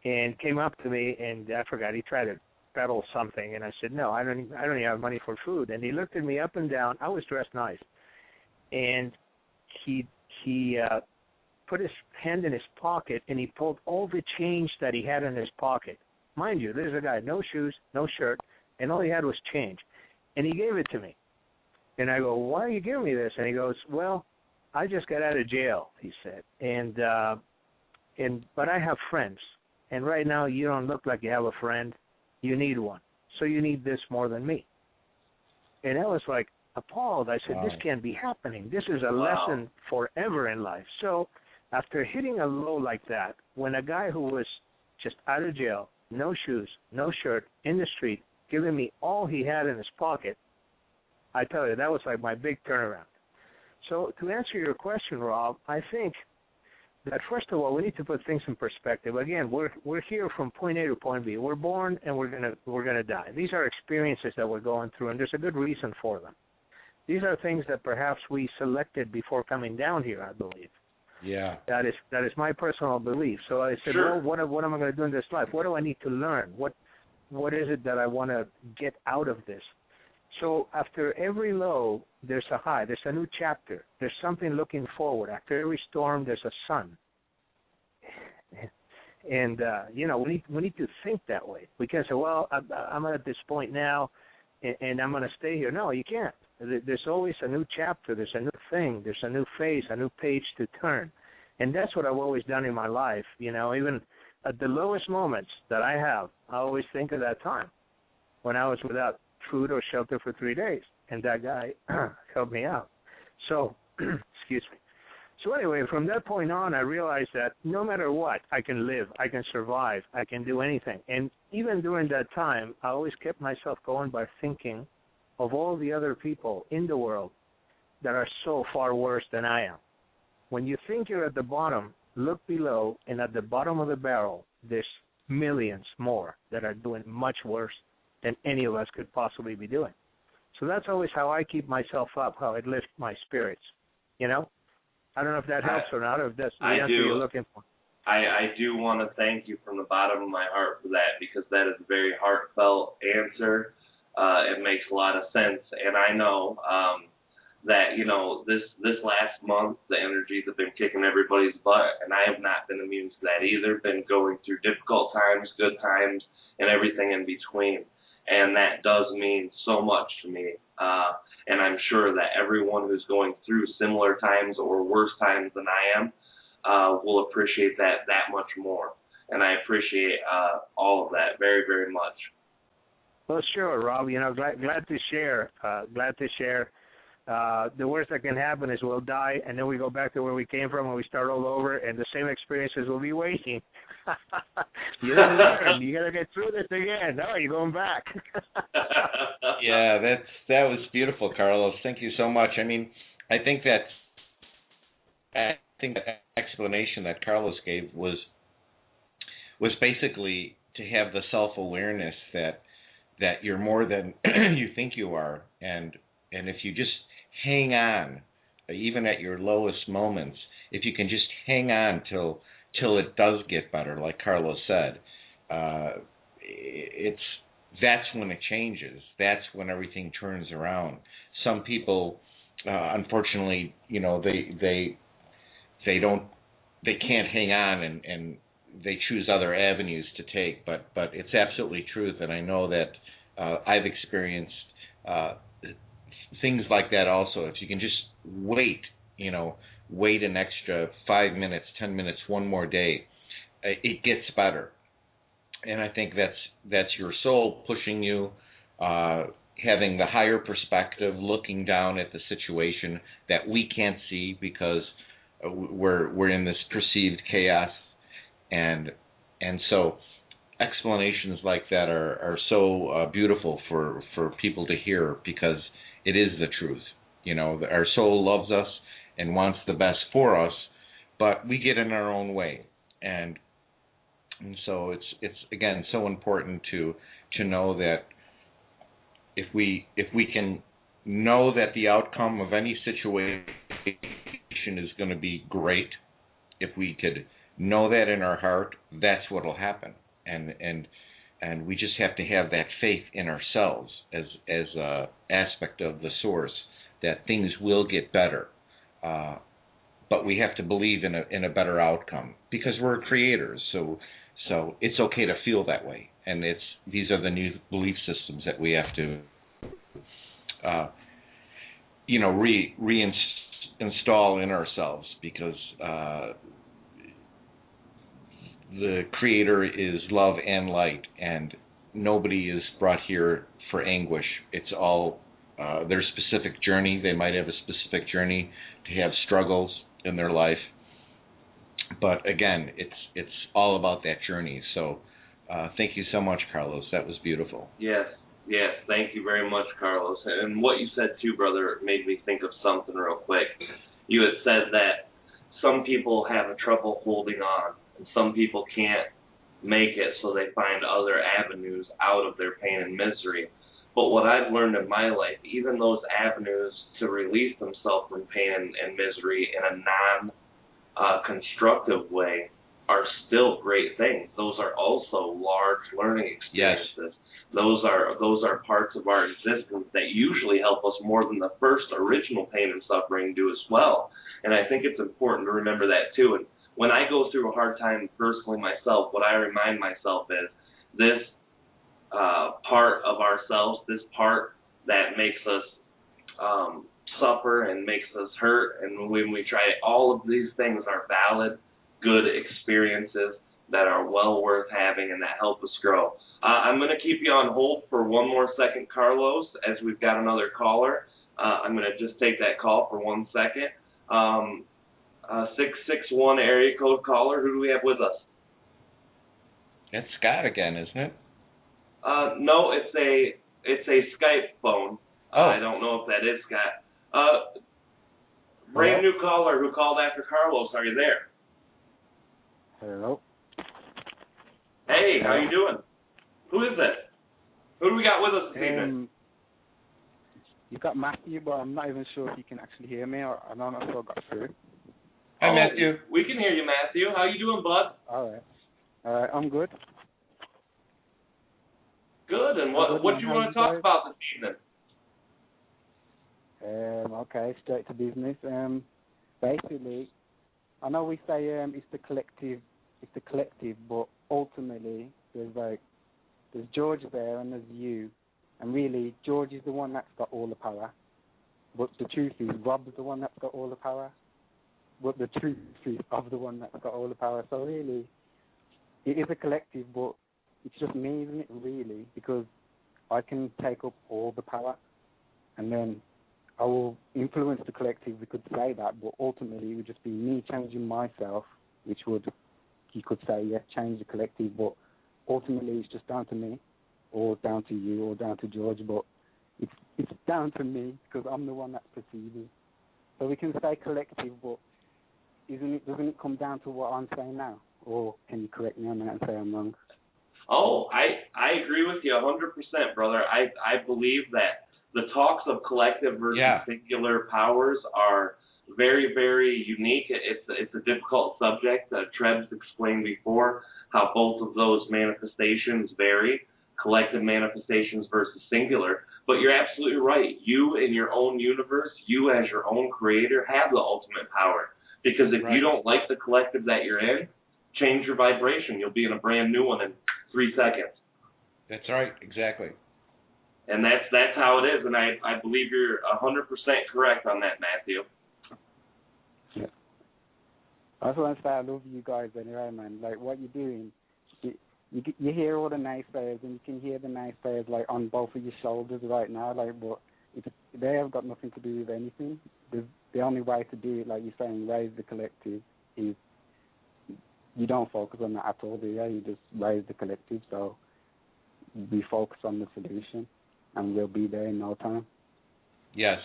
and came up to me, and I forgot, he tried to peddle something, and I said, no, I don't even have money for food. And he looked at me up and down. I was dressed nice. And he put his hand in his pocket, and he pulled all the change that he had in his pocket. Mind you, there's a guy, no shoes, no shirt, and all he had was change. And he gave it to me. And I go, why are you giving me this? And he goes, well, I just got out of jail, he said. But I have friends. And right now you don't look like you have a friend. You need one. So you need this more than me. And I was like appalled. I said, This can't be happening. This is a lesson forever in life. So after hitting a low like that, when a guy who was just out of jail, no shoes, no shirt, in the street, giving me all he had in his pocket, I tell you, that was like my big turnaround. So to answer your question, Rob, I think that first of all, we need to put things in perspective. Again, we're here from point A to point B. We're born and we're gonna die. These are experiences that we're going through, and there's a good reason for them. These are things that perhaps we selected before coming down here, I believe. Yeah. That is my personal belief. So I said, Sure. Well, what am I going to do in this life? What do I need to learn? What is it that I want to get out of this? So after every low, there's a high. There's a new chapter. There's something looking forward. After every storm, there's a sun. And, we need to think that way. We can't say, well, I'm at this point now, and I'm going to stay here. No, you can't. There's always a new chapter. There's a new thing. There's a new phase, a new page to turn. And that's what I've always done in my life. Even at the lowest moments that I have, I always think of that time when I was without food or shelter for 3 days, and that guy helped me out. So, excuse me. So anyway, from that point on, I realized that no matter what, I can live, I can survive, I can do anything. And even during that time, I always kept myself going by thinking of all the other people in the world that are so far worse than I am. When you think you're at the bottom, look below, and at the bottom of the barrel, there's millions more that are doing much worse than any of us could possibly be doing. So that's always how I keep myself up, how I lift my spirits, I don't know if that helps or not, or if that's the answer you're looking for. I do want to thank you from the bottom of my heart for that, because that is a very heartfelt answer. It makes a lot of sense. And I know that, this last month, the energies have been kicking everybody's butt, and I have not been immune to that either. Been going through difficult times, good times, and everything in between. And that does mean so much to me. And I'm sure that everyone who's going through similar times or worse times than I am will appreciate that much more. And I appreciate all of that very, very much. Well, sure, Rob. Glad to share. The worst that can happen is we'll die, and then we go back to where we came from, and we start all over, and the same experiences will be waiting. You didn't learn. You got to get through this again. No, you're going back. Yeah, that was beautiful, Carlos. Thank you so much. I mean, I think that explanation that Carlos gave was basically to have the self-awareness that you're more than you think you are, and if you just hang on, even at your lowest moments, if you can just hang on till it does get better, like Carlos said, that's when it changes. That's when everything turns around. Some people, unfortunately, they can't hang on, and they choose other avenues to take. But it's absolutely truth, and I know that I've experienced things like that also. If you can just wait an extra 5 minutes, 10 minutes, one more day, it gets better. And I think that's your soul pushing you, having the higher perspective, looking down at the situation that we can't see because we're in this perceived chaos, and so explanations like that are so beautiful for people to hear, because it is the truth. Our soul loves us and wants the best for us, but we get in our own way, and so it's again so important to know that if we can know that the outcome of any situation is going to be great, if we could know that in our heart, that's what will happen, and we just have to have that faith in ourselves as a aspect of the source that things will get better. But we have to believe in a better outcome, because we're creators. So it's okay to feel that way, and these are the new belief systems that we have to reinstall in ourselves, because the Creator is love and light, and nobody is brought here for anguish. It's all their specific journey. They might have a specific journey to have struggles in their life, but again, it's all about that journey. So thank you so much, Carlos. That was beautiful. Yes, thank you very much, Carlos. And what you said too, brother, made me think of something real quick. You had said that some people have trouble holding on, and some people can't make it, so they find other avenues out of their pain and misery. But what I've learned in my life, even those avenues to release themselves from pain and misery in a non-constructive way are still great things. Those are also large learning experiences. Yes. Those are parts of our existence that usually help us more than the first original pain and suffering do as well. And I think it's important to remember that too. And when I go through a hard time personally myself, what I remind myself is this part of ourselves, this part that makes us suffer and makes us hurt, and when we try, all of these things are valid, good experiences that are well worth having and that help us grow. I'm going to keep you on hold for one more second, Carlos, as we've got another caller. I'm going to just take that call for 1 second. 661 area code caller, who do we have with us? It's Scott again, isn't it? No, it's a Skype phone. Oh. I don't know if that is Scott. Brand new caller who called after Carlos. Are you there? Hello. Hey, how you doing? Who is it? Who do we got with us this evening? You've got Matthew, but I'm not even sure if you can actually hear me, or I don't know if I got through. Hi, Matthew. We can hear you, Matthew. How you doing, bud? All right. I'm good. Good. And what do you want to talk about this evening? Okay, straight to business. Basically, I know we say it's the collective, but ultimately there's George there and there's you, And really, George is the one that's got all the power. But the truth is, Rob's the one that's got all the power. But the truth is, I'm the one that's got all the power. So really, it is a collective, but it's just me, isn't it, really? Because I can take up all the power, and then I will influence the collective, we could say that, but ultimately it would just be me changing myself, which would, you could say, yes, change the collective, but ultimately it's just down to me, or down to you, or down to George, but it's down to me, because I'm the one that's perceiving. So we can say collective, but doesn't it come down to what I'm saying now? Or can you correct me on that and say I'm wrong? Oh, I agree with you 100%, brother. I believe that the talks of collective versus singular powers are very, very unique. It's a difficult subject. Treb's explained before how both of those manifestations vary, collective manifestations versus singular. But you're absolutely right. You in your own universe, you as your own creator, have the ultimate power. Because if you don't like the collective that you're in, change your vibration. You'll be in a brand new one in 3 seconds. That's right, exactly. And that's how it is, and I believe you're 100% correct on that, Matthew. Yeah. I just want to say I love you guys anyway, man. Like, what you're doing, you hear all the naysayers, and you can hear the naysayers, like, on both of your shoulders right now, like, but they have got nothing to do with anything. The only way to do it, like you're saying, raise the collective, is you don't focus on that at all, do you? You just raise the collective, so we focus on the solution, and we'll be there in no time. Yes.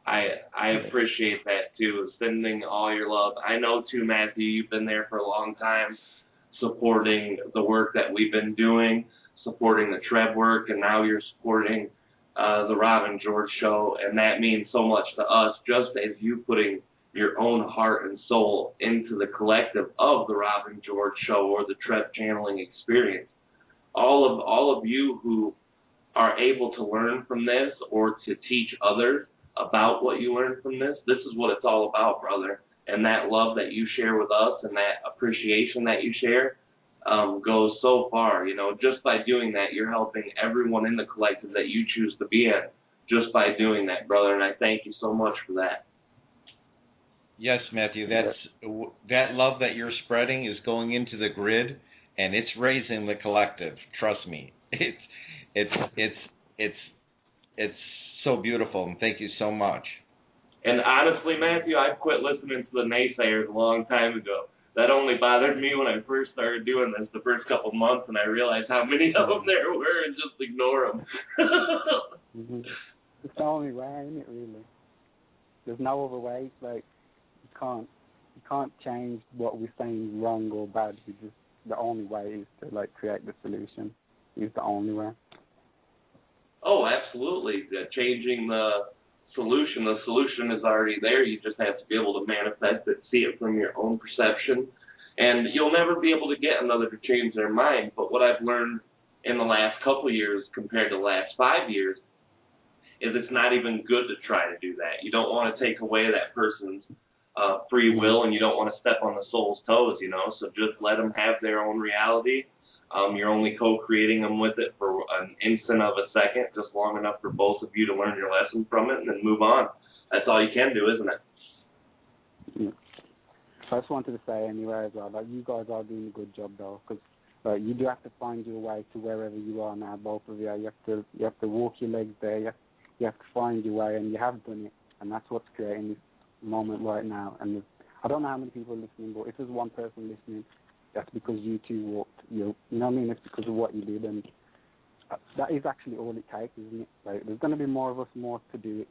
I appreciate that, too, sending all your love. I know, too, Matthew, you've been there for a long time, supporting the work that we've been doing, supporting the Treb work, and now you're supporting the Rob and George show, and that means so much to us, just as you putting your own heart and soul into the collective of the Rob and George show or the Treb Channeling experience. All of you who are able to learn from this or to teach others about what you learned from this is what it's all about, brother. And that love that you share with us and that appreciation that you share goes so far. You know, just by doing that, you're helping everyone in the collective that you choose to be in just by doing that, brother. And I thank you so much for that. Yes, Matthew, that love that you're spreading is going into the grid, and it's raising the collective. Trust me, it's so beautiful, and thank you so much. And honestly, Matthew, I quit listening to the naysayers a long time ago. That only bothered me when I first started doing this, the first couple months, and I realized how many of them there were, and just ignore them. Mm-hmm. It's the only way, isn't it? Really, there's no other way. It's like you can't change what we're saying wrong or bad. The only way is to create the solution. Is the only way. Oh, absolutely. Changing the solution is already there. You just have to be able to manifest it, see it from your own perception, and you'll never be able to get another to change their mind. But what I've learned in the last couple of years compared to the last 5 years is it's not even good to try to do that. You don't want to take away that person's free will, and you don't want to step on the soul's toes, so just let them have their own reality. You're only co-creating them with it for an instant of a second, just long enough for both of you to learn your lesson from it and then move on. That's all you can do, isn't it? Yeah. I just wanted to say anyway as well, you guys are doing a good job though, because you do have to find your way to wherever you are now, both of you. You have to walk your legs there. You have to find your way, and you have done it, and that's what's creating this moment right now. And I don't know how many people are listening, but if there's one person listening, that's because you two walked. You know what I mean? It's because of what you did, and that is actually all it takes, isn't it? There's going to be more of us, more to do.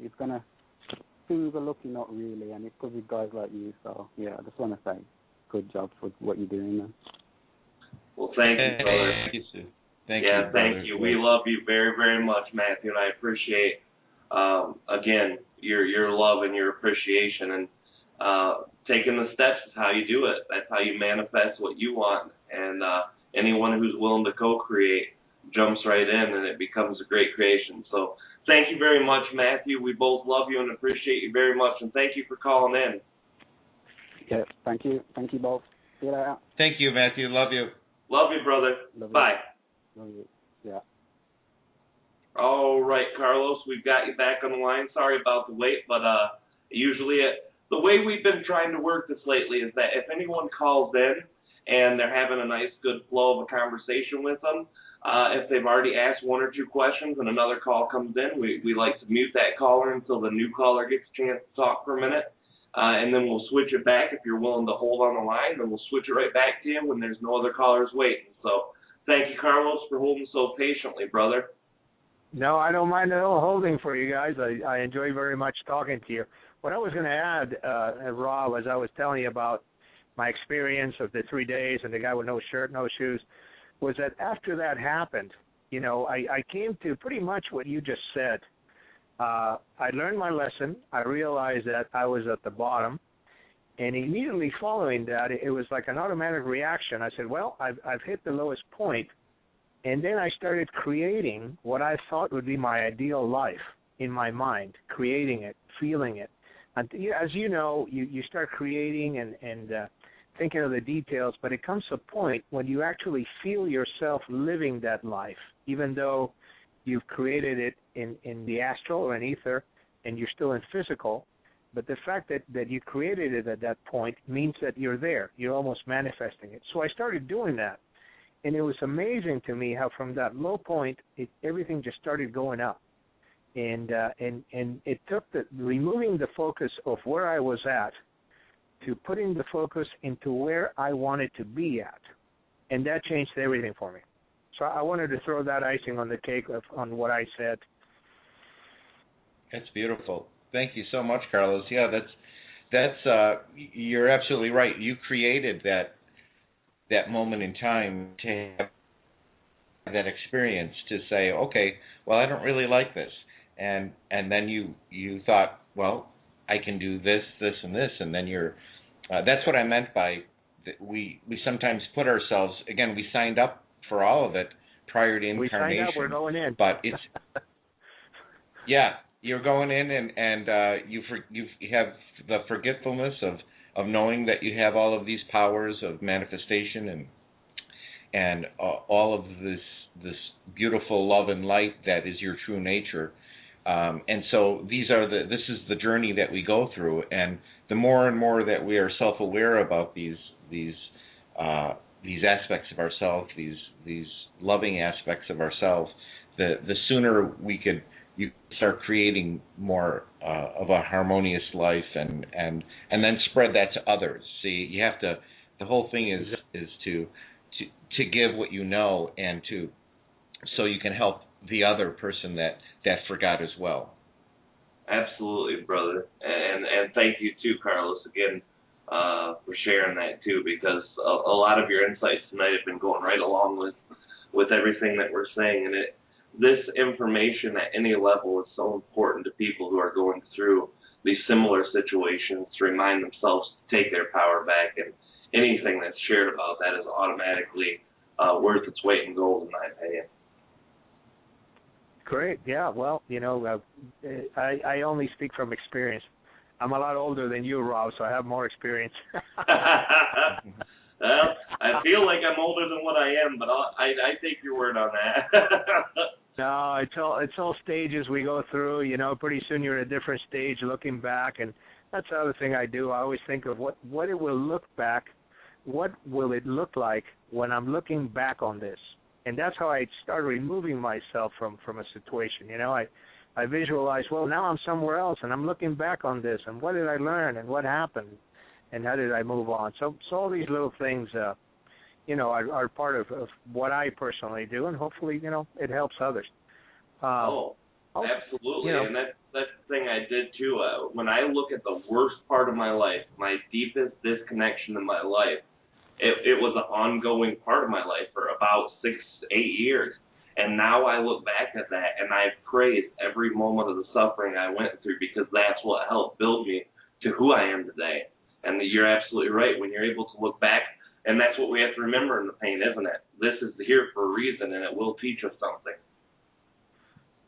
Things are looking up really, and it's because of guys like you. So yeah, I just want to say, good job for what you're doing, man. Well, thank you, brother. Thank you, Sue. Thank you. We love you very, very much, Matthew, and I appreciate again your love and your appreciation, and taking the steps is how you do it. That's how you manifest what you want. And anyone who's willing to co-create jumps right in, and it becomes a great creation. So thank you very much, Matthew. We both love you and appreciate you very much. And thank you for calling in. Yeah, thank you. Thank you both. See you later. Thank you, Matthew. Love you. Love you, brother. Love you. Bye. Love you. Yeah. All right, Carlos, we've got you back on the line. Sorry about the wait, but usually the way we've been trying to work this lately is that if anyone calls in and they're having a nice, good flow of a conversation with them, if they've already asked one or two questions and another call comes in, we like to mute that caller until the new caller gets a chance to talk for a minute, and then we'll switch it back. If you're willing to hold on the line, then we'll switch it right back to you when there's no other callers waiting. So thank you, Carlos, for holding so patiently, brother. No, I don't mind at all holding for you guys. I enjoy very much talking to you. What I was going to add, Rob, as I was telling you about my experience of the 3 days and the guy with no shirt, no shoes, was that after that happened, you know, I came to pretty much what you just said. I learned my lesson. I realized that I was at the bottom. And immediately following that, it was like an automatic reaction. I said, well, I've hit the lowest point. And then I started creating what I thought would be my ideal life in my mind, creating it, feeling it. And as you know, you start creating and thinking of the details, but it comes to a point when you actually feel yourself living that life, even though you've created it in the astral or in ether and you're still in physical. But the fact that you created it at that point means that you're there. You're almost manifesting it. So I started doing that. And it was amazing to me how from that low point, everything just started going up. And it took removing the focus of where I was at to putting the focus into where I wanted to be at. And that changed everything for me. So I wanted to throw that icing on the cake on what I said. That's beautiful. Thank you so much, Carlos. Yeah, that's you're absolutely right. You created that moment in time to have that experience to say, okay, well, I don't really like this. And then you thought, well, I can do this, and this, and then that's what I meant by we sometimes put ourselves, again, we signed up for all of it prior to incarnation. We signed up, we're going in. But it's, yeah, you're going in and you have the forgetfulness of knowing that you have all of these powers of manifestation and all of this beautiful love and light that is your true nature. And so this is the journey that we go through, and the more and more that we are self-aware about these aspects of ourselves, these loving aspects of ourselves, the sooner you start creating more of a harmonious life, and then spread that to others. See, you have to. The whole thing is to give what you know, and so you can help the other person that forgot as well. Absolutely, brother, and thank you too, Carlos, again for sharing that too, because a lot of your insights tonight have been going right along with everything that we're saying, and this information at any level is so important to people who are going through these similar situations to remind themselves to take their power back, and anything that's shared about that is automatically worth its weight in gold, in my opinion. Great. Yeah. Well, I only speak from experience. I'm a lot older than you, Rob, so I have more experience. Well, I feel like I'm older than what I am, but I take your word on that. No, it's all stages we go through. Pretty soon you're at a different stage, looking back, and that's the other thing I do. I always think of what it will look back. What will it look like when I'm looking back on this? And that's how I started removing myself from a situation. I visualize, well, now I'm somewhere else, and I'm looking back on this, and what did I learn, and what happened, and how did I move on? So all these little things, are part of what I personally do, and hopefully, it helps others. Absolutely, and that's the thing I did too. When I look at the worst part of my life, my deepest disconnection in my life, it was an ongoing part of my life for about 6-8 years. And now I look back at that, and I've praised every moment of the suffering I went through, because that's what helped build me to who I am today. And you're absolutely right. When you're able to look back, and that's what we have to remember in the pain, isn't it? This is here for a reason, and it will teach us something.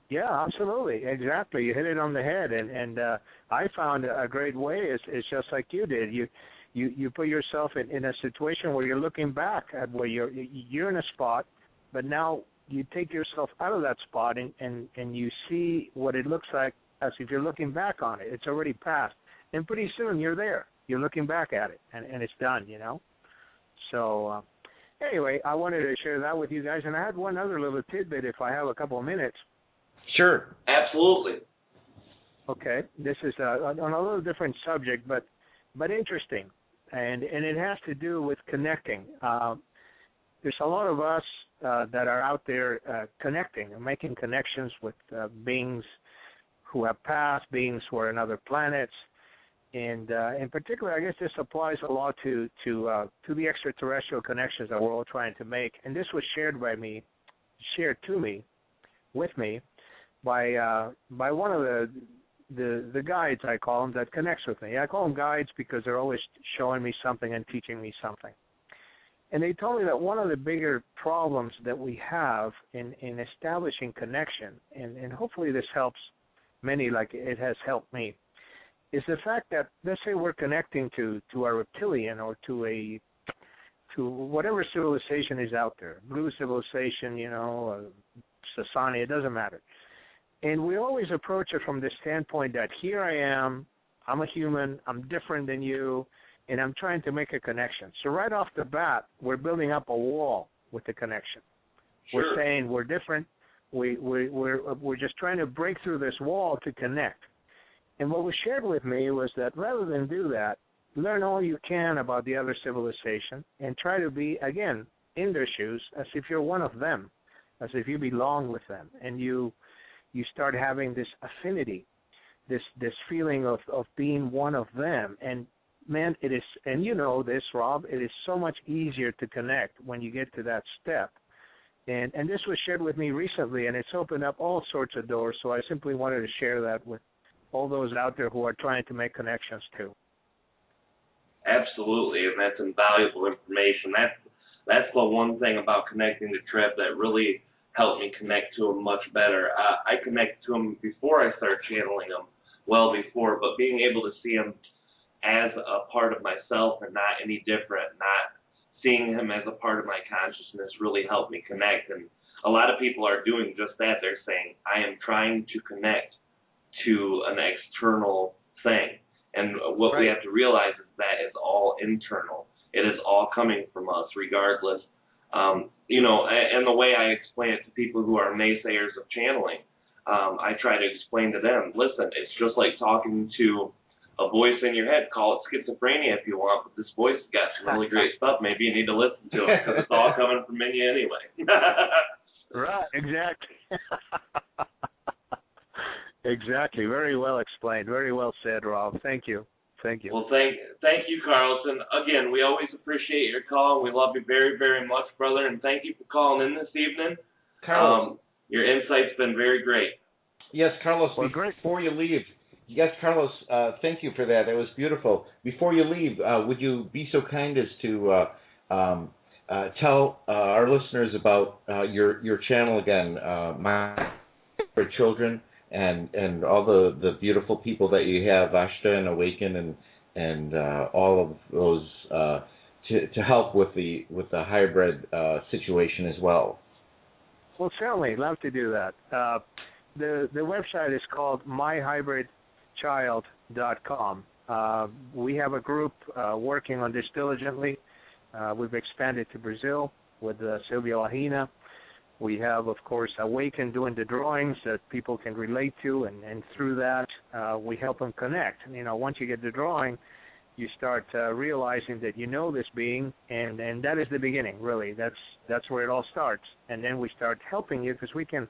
Yeah, absolutely. Exactly. You hit it on the head. And I found a great way is just like you did. You put yourself in a situation where you're looking back at where you're in a spot, but now you take yourself out of that spot and you see what it looks like as if you're looking back on it. It's already passed. And pretty soon you're there. You're looking back at it, and it's done, you know. So anyway, I wanted to share that with you guys. And I had one other little tidbit if I have a couple of minutes. Sure. Absolutely. Okay. This is on a little different subject, but interesting. And it has to do with connecting. There's a lot of us that are out there connecting and making connections with beings who have passed, beings who are on other planets. And in particular, I guess this applies a lot to the extraterrestrial connections that we're all trying to make. And this was shared with me, by one of the guides, I call them, that connects with me. I call them guides because they're always showing me something and teaching me something. And they told me that one of the bigger problems that we have in establishing connection, and hopefully this helps many like it has helped me, is the fact that, let's say we're connecting to a reptilian or to whatever civilization is out there, blue civilization, you know, Sasani, it doesn't matter. And we always approach it from the standpoint that here I am, I'm a human, I'm different than you, and I'm trying to make a connection. So right off the bat, we're building up a wall with the connection. Sure. We're saying we're different. We're just trying to break through this wall to connect. And what was shared with me was that rather than do that, learn all you can about the other civilization and try to be, again, in their shoes as if you're one of them, as if you belong with them. And you start having this affinity, this feeling of being one of them. And, man, it is, and you know this, Rob, it is so much easier to connect when you get to that step. And this was shared with me recently, and it's opened up all sorts of doors, so I simply wanted to share that with all those out there who are trying to make connections too. Absolutely, and that's invaluable information. That's the one thing about connecting to Treb that really helped me connect to him much better. I connected to him before I started channeling him, well before, but being able to see him as a part of myself and not any different, not seeing him as a part of my consciousness really helped me connect. And a lot of people are doing just that. They're saying, I am trying to connect to an external thing. And what we have to realize is that it's all internal. It is all coming from us, regardless. You know, and the way I explain it to people who are naysayers of channeling, I try to explain to them, listen, it's just like talking to a voice in your head. Call it schizophrenia if you want, but this voice has got some really great stuff. Maybe you need to listen to it because it's all coming from in you anyway. Right, exactly. Exactly. Very well explained. Very well said, Rob. Thank you. Thank you. Well, thank you, Carlson. Again, we always appreciate your call. We love you very, very much, brother, and thank you for calling in this evening. Carlos. Your insight's been very great. Yes, Carlos, well, before you leave, yes, Carlos, thank you for that. That was beautiful. Before you leave, would you be so kind as to tell our listeners about your channel again, My Children, and all the beautiful people that you have, Ashta and Awaken, and all of those to help with the hybrid situation as well. Well, certainly, love to do that. The website is called myhybridchild.com. We have a group working on this diligently. We've expanded to Brazil with Sylvia Lahina. We have, of course, Awaken doing the drawings that people can relate to, and through that, we help them connect. You know, once you get the drawing, you start realizing that you know this being, and that is the beginning, really. That's where it all starts. And then we start helping you because we can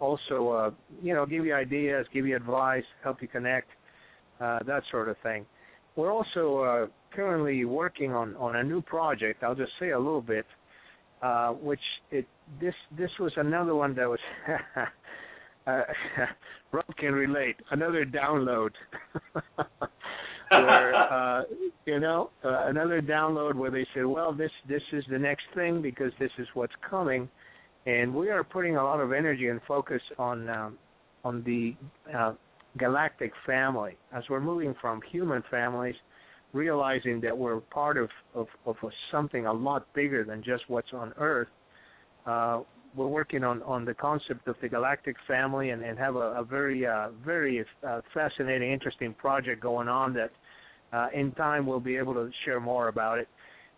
also, give you ideas, give you advice, help you connect, that sort of thing. We're also currently working on a new project. I'll just say a little bit. This was another one that was Rob can relate. Another download, where another download where they said, well, this is the next thing because this is what's coming, and we are putting a lot of energy and focus on the galactic family as we're moving from human families, realizing that we're part of something a lot bigger than just what's on Earth. working on the concept of the galactic family and have a very fascinating, interesting project going on that in time we'll be able to share more about it.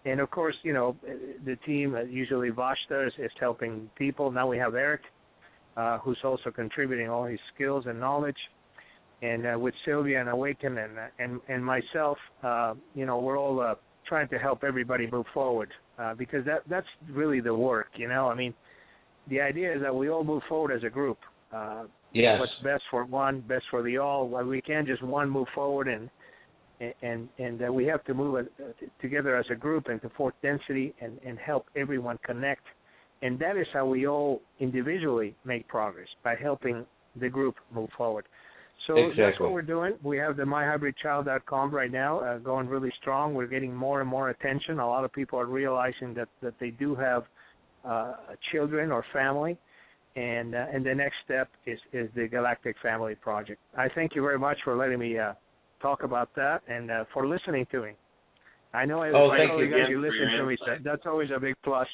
And of course, the team, usually Vashta is helping people. Now we have Eric, who's also contributing all his skills and knowledge. And with Sylvia and Awaken and myself, we're all trying to help everybody move forward because that's really the work, I mean, the idea is that we all move forward as a group. Yes. What's best for one, best for the all. We can't just one move forward and we have to move together as a group into fourth density and help everyone connect. And that is how we all individually make progress, by helping the group move forward. So exactly. That's what we're doing. We have the myhybridchild.com right now going really strong. We're getting more and more attention. A lot of people are realizing that they do have children or family, and the next step is the Galactic Family Project. I thank you very much for letting me talk about that and for listening to me. I know you guys listen to me. So that's always a big plus.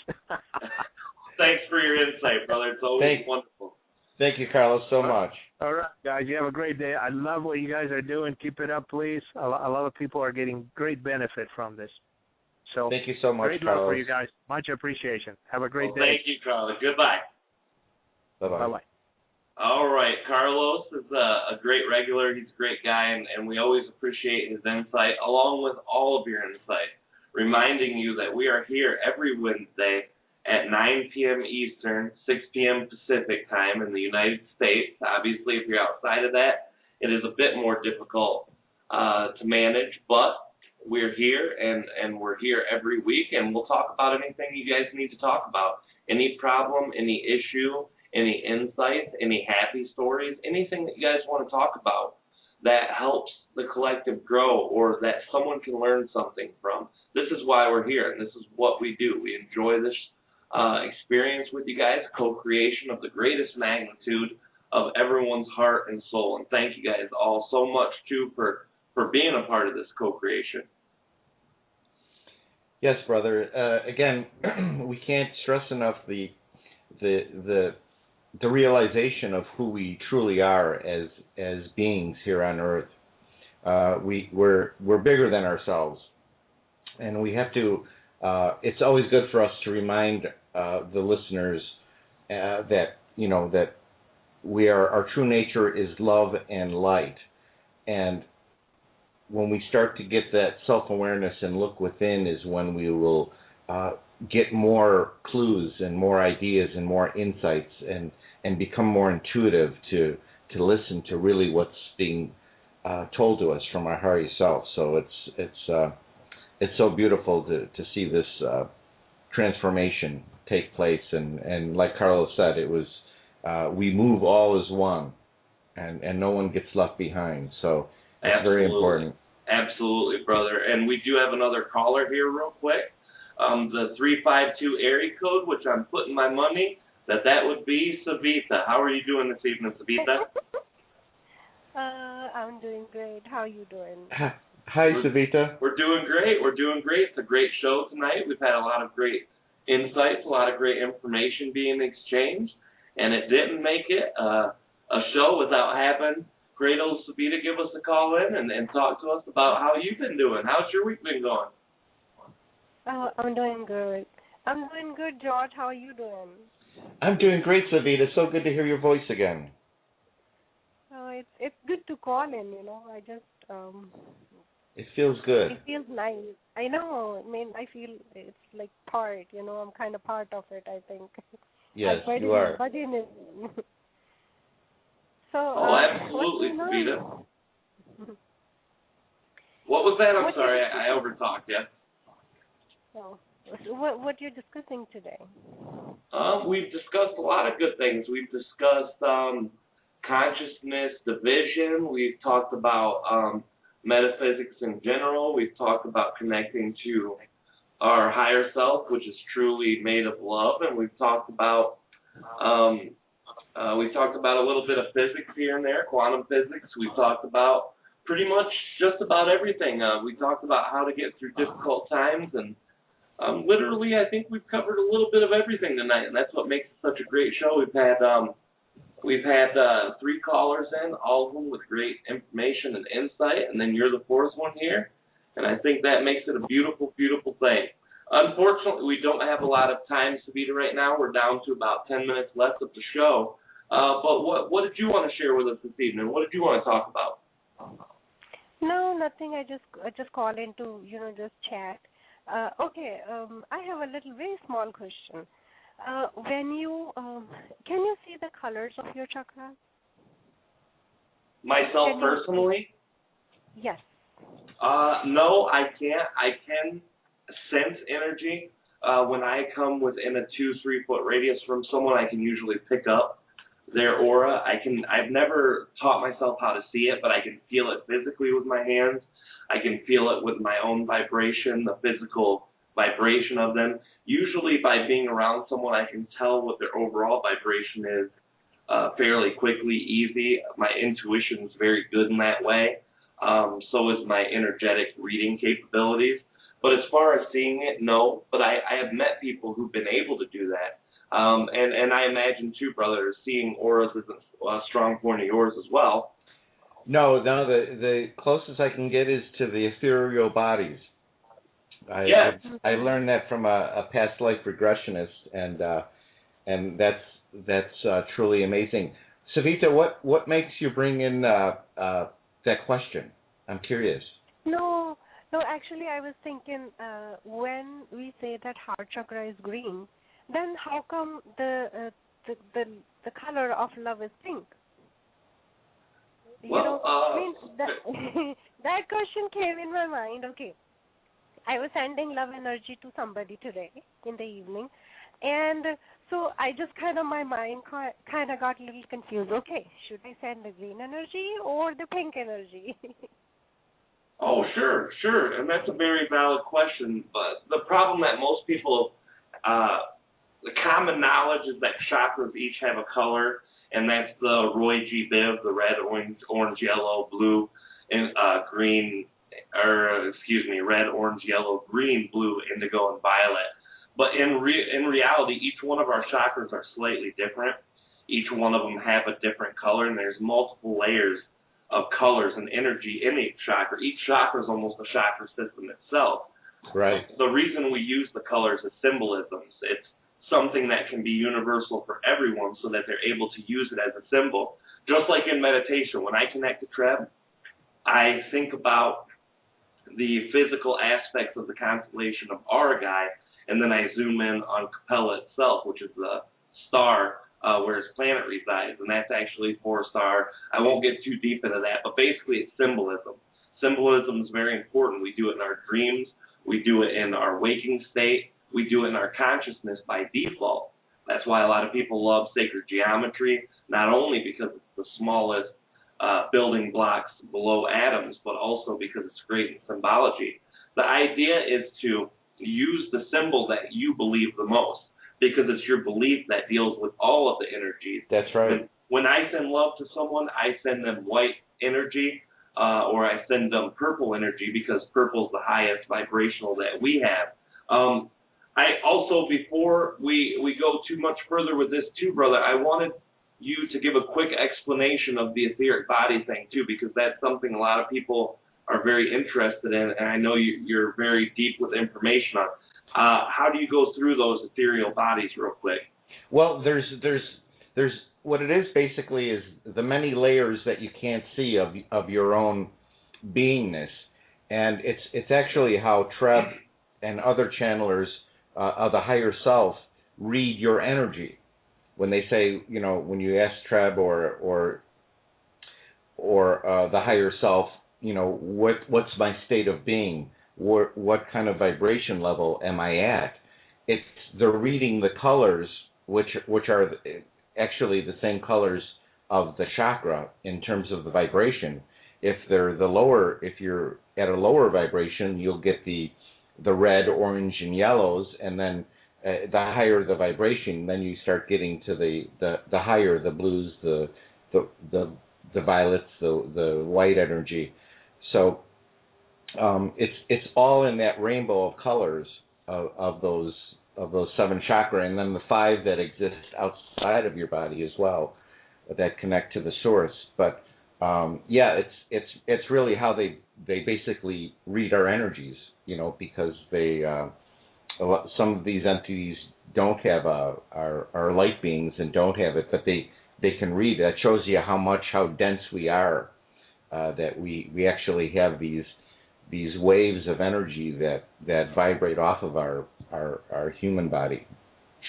Thanks for your insight, brother. It's always wonderful. Thank you, Carlos, so much. All right, guys. You have a great day. I love what you guys are doing. Keep it up, please. A lot of people are getting great benefit from this. So thank you so much, great Carlos. love for you guys. Much appreciation. Have a great day. Thank you, Carlos. Goodbye. Bye-bye. Bye-bye. All right. Carlos is a great regular. He's a great guy, and we always appreciate his insight, along with all of your insight, reminding you that we are here every Wednesday at 9 p.m. Eastern, 6 p.m. Pacific time in the United States. Obviously, if you're outside of that, it is a bit more difficult to manage, but we're here, and we're here every week, and we'll talk about anything you guys need to talk about. Any problem, any issue, any insights, any happy stories, anything that you guys want to talk about that helps the collective grow or that someone can learn something from. This is why we're here, and this is what we do. We enjoy this experience with you guys, co-creation of the greatest magnitude of everyone's heart and soul. And thank you guys all so much, too, for being a part of this co-creation. Yes, brother. Again, we can't stress enough the realization of who we truly are as beings here on Earth. We're bigger than ourselves, and we have to. It's always good for us to remind the listeners that our true nature is love and light, and when we start to get that self-awareness and look within is when we will get more clues and more ideas and more insights and become more intuitive to listen to really what's being told to us from our higher self. So it's so beautiful to see this transformation take place, and like Carlos said, it was we move all as one, and no one gets left behind. So it's very important. Absolutely, brother. And we do have another caller here real quick. The 352 area code, which I'm putting my money, that would be Savita. How are you doing this evening, Savita? I'm doing great. How are you doing? Hi, Savita. We're doing great. It's a great show tonight. We've had a lot of great insights, a lot of great information being exchanged, and it didn't make it a show without having great old Savita give us a call in and talk to us about how you've been doing. How's your week been going? Oh, I'm doing good. I'm doing good, George. How are you doing? I'm doing great, Savita. So good to hear your voice again. Oh, it's good to call in, I just it feels good. It feels nice. I know. I mean, I feel it's like part, I'm kind of part of it, I think. Yes, you are. So, absolutely, Savita. What was that? I'm sorry, I overtalked you. Oh, what you're discussing today? We've discussed a lot of good things. We've discussed consciousness division. We've talked about metaphysics in general. We've talked about connecting to our higher self, which is truly made of love, and we've talked about a little bit of physics here and there, quantum physics. We talked about pretty much just about everything. We talked about how to get through difficult times and Literally, I think we've covered a little bit of everything tonight, and that's what makes it such a great show. We've had 3 callers in, all of them with great information and insight, and then you're the 4th one here, and I think that makes it a beautiful, beautiful thing. Unfortunately, we don't have a lot of time, Savita, right now. We're down to about 10 minutes left of the show. But what did you want to share with us this evening? What did you want to talk about? No, nothing. I just call in to just chat. Okay. I have a very small question. When you can you see the colors of your chakras? Myself personally? Yes. No, I can't. I can sense energy. When I come within a 2-3 foot radius from someone, I can usually pick up their aura. I've never taught myself how to see it, but I can feel it physically with my hands. I can feel it with my own vibration, the physical vibration of them. Usually by being around someone, I can tell what their overall vibration is fairly quickly, easy. My intuition is very good in that way. So is my energetic reading capabilities. But as far as seeing it, no. But I have met people who've been able to do that. And I imagine, too, brother, seeing auras is a strong point of yours as well. No, the closest I can get is to the ethereal bodies. I learned that from a past life regressionist, and that's truly amazing. Savita, what makes you bring in that question? I'm curious. No, actually I was thinking when we say that heart chakra is green, then how come the color of love is pink? That question came in my mind. Okay, I was sending love energy to somebody today in the evening, and so I just my mind kind of got a little confused. Okay, should I send the green energy or the pink energy? Oh, sure, and that's a very valid question. But the problem that most people, the common knowledge is that chakras each have a color, and that's the Roy G. Biv, the red, orange, yellow, blue, and red, orange, yellow, green, blue, indigo, and violet. But in reality, each one of our chakras are slightly different. Each one of them have a different color, and there's multiple layers of colors and energy in each chakra. Each chakra is almost a chakra system itself. Right. The reason we use the colors is symbolisms. It's something that can be universal for everyone so that they're able to use it as a symbol. Just like in meditation, when I connect to Treb, I think about the physical aspects of the constellation of Aragai, and then I zoom in on Capella itself, which is the star where his planet resides, and that's actually 4-star. I won't get too deep into that, but basically it's symbolism. Symbolism is very important. We do it in our dreams. We do it in our waking state. We do it in our consciousness by default. That's why a lot of people love sacred geometry, not only because it's the smallest building blocks below atoms, but also because it's great in symbology. The idea is to use the symbol that you believe the most, because it's your belief that deals with all of the energies. That's right. When I send love to someone, I send them white energy, or I send them purple energy, because purple is the highest vibrational that we have. I also, before we go too much further with this too, brother, I wanted you to give a quick explanation of the etheric body thing too, because that's something a lot of people are very interested in, and I know you're very deep with information on. How do you go through those ethereal bodies real quick? Well, there's what it is basically is the many layers that you can't see of your own beingness, and it's actually how Treb and other channelers of the higher self read your energy. When they say, when you ask Treb or the higher self, what's my state of being? What kind of vibration level am I at? They're reading the colors, which are actually the same colors of the chakra in terms of the vibration. If you're at a lower vibration, you'll get the red, orange, and yellows, and then the higher the vibration, then you start getting to the higher, the blues, the violets, the white energy. So it's all in that rainbow of colors, of those seven chakra, and then the five that exist outside of your body as well, that connect to the source. But it's really how they basically read our energies, because some of these entities don't have our light beings and don't have it, but they can read. That shows you how dense we are. That we actually have these waves of energy that vibrate off of our human body.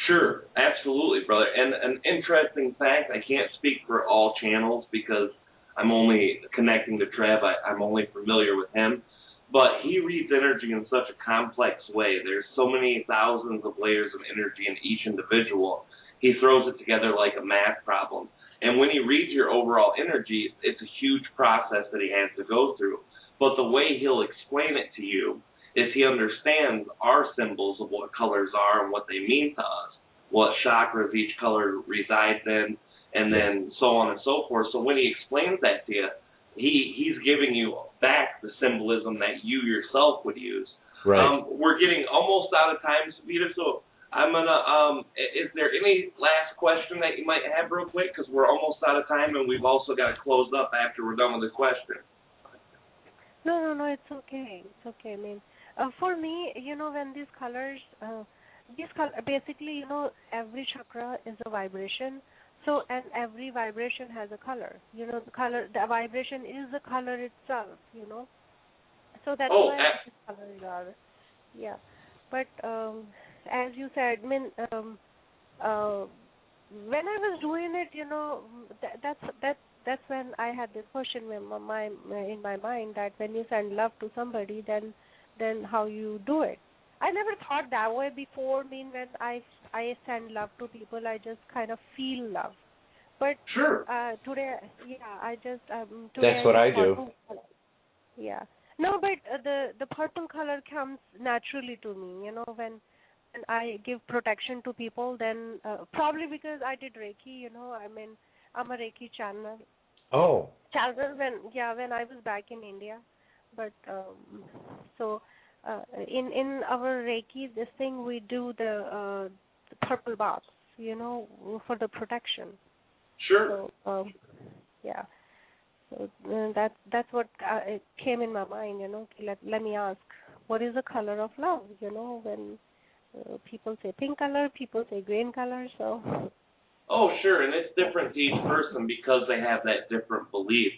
Sure, absolutely, brother. And an interesting fact, I can't speak for all channels because I'm only connecting to Treb. I'm only familiar with him. But he reads energy in such a complex way. There's so many thousands of layers of energy in each individual. He throws it together like a math problem. And when he reads your overall energy, it's a huge process that he has to go through. But the way he'll explain it to you is he understands our symbols of what colors are and what they mean to us, what chakras each color resides in, and then so on and so forth. So when he explains that to you, he's giving you back the symbolism that you yourself would use. Right. We're getting almost out of time, Savita, so I'm going to, is there any last question that you might have real quick? Because we're almost out of time, and we've also got to close up after we're done with the question. No, it's okay. It's okay. I mean, for me, when these colors, basically, every chakra is a vibration. So, and every vibration has a color. The vibration is the color itself, So that's why these colors are. Yeah. But as you said, I mean, when I was doing it, that's when I had this question in my mind that when you send love to somebody, then how you do it. I never thought that way before. I mean, when I send love to people, I just kind of feel love. But sure. Today, I just today that's what I do. Yeah. No, but the purple color comes naturally to me. When I give protection to people, then probably because I did Reiki. I mean, I'm a Reiki channel. Oh. Channel when I was back in India, but in our Reiki, this thing we do the purple baths, for the protection. Sure. So, yeah. So that's what it came in my mind. Let me ask, what is the color of love? When people say pink color, people say green color. So. Oh, sure, and it's different to each person because they have that different belief.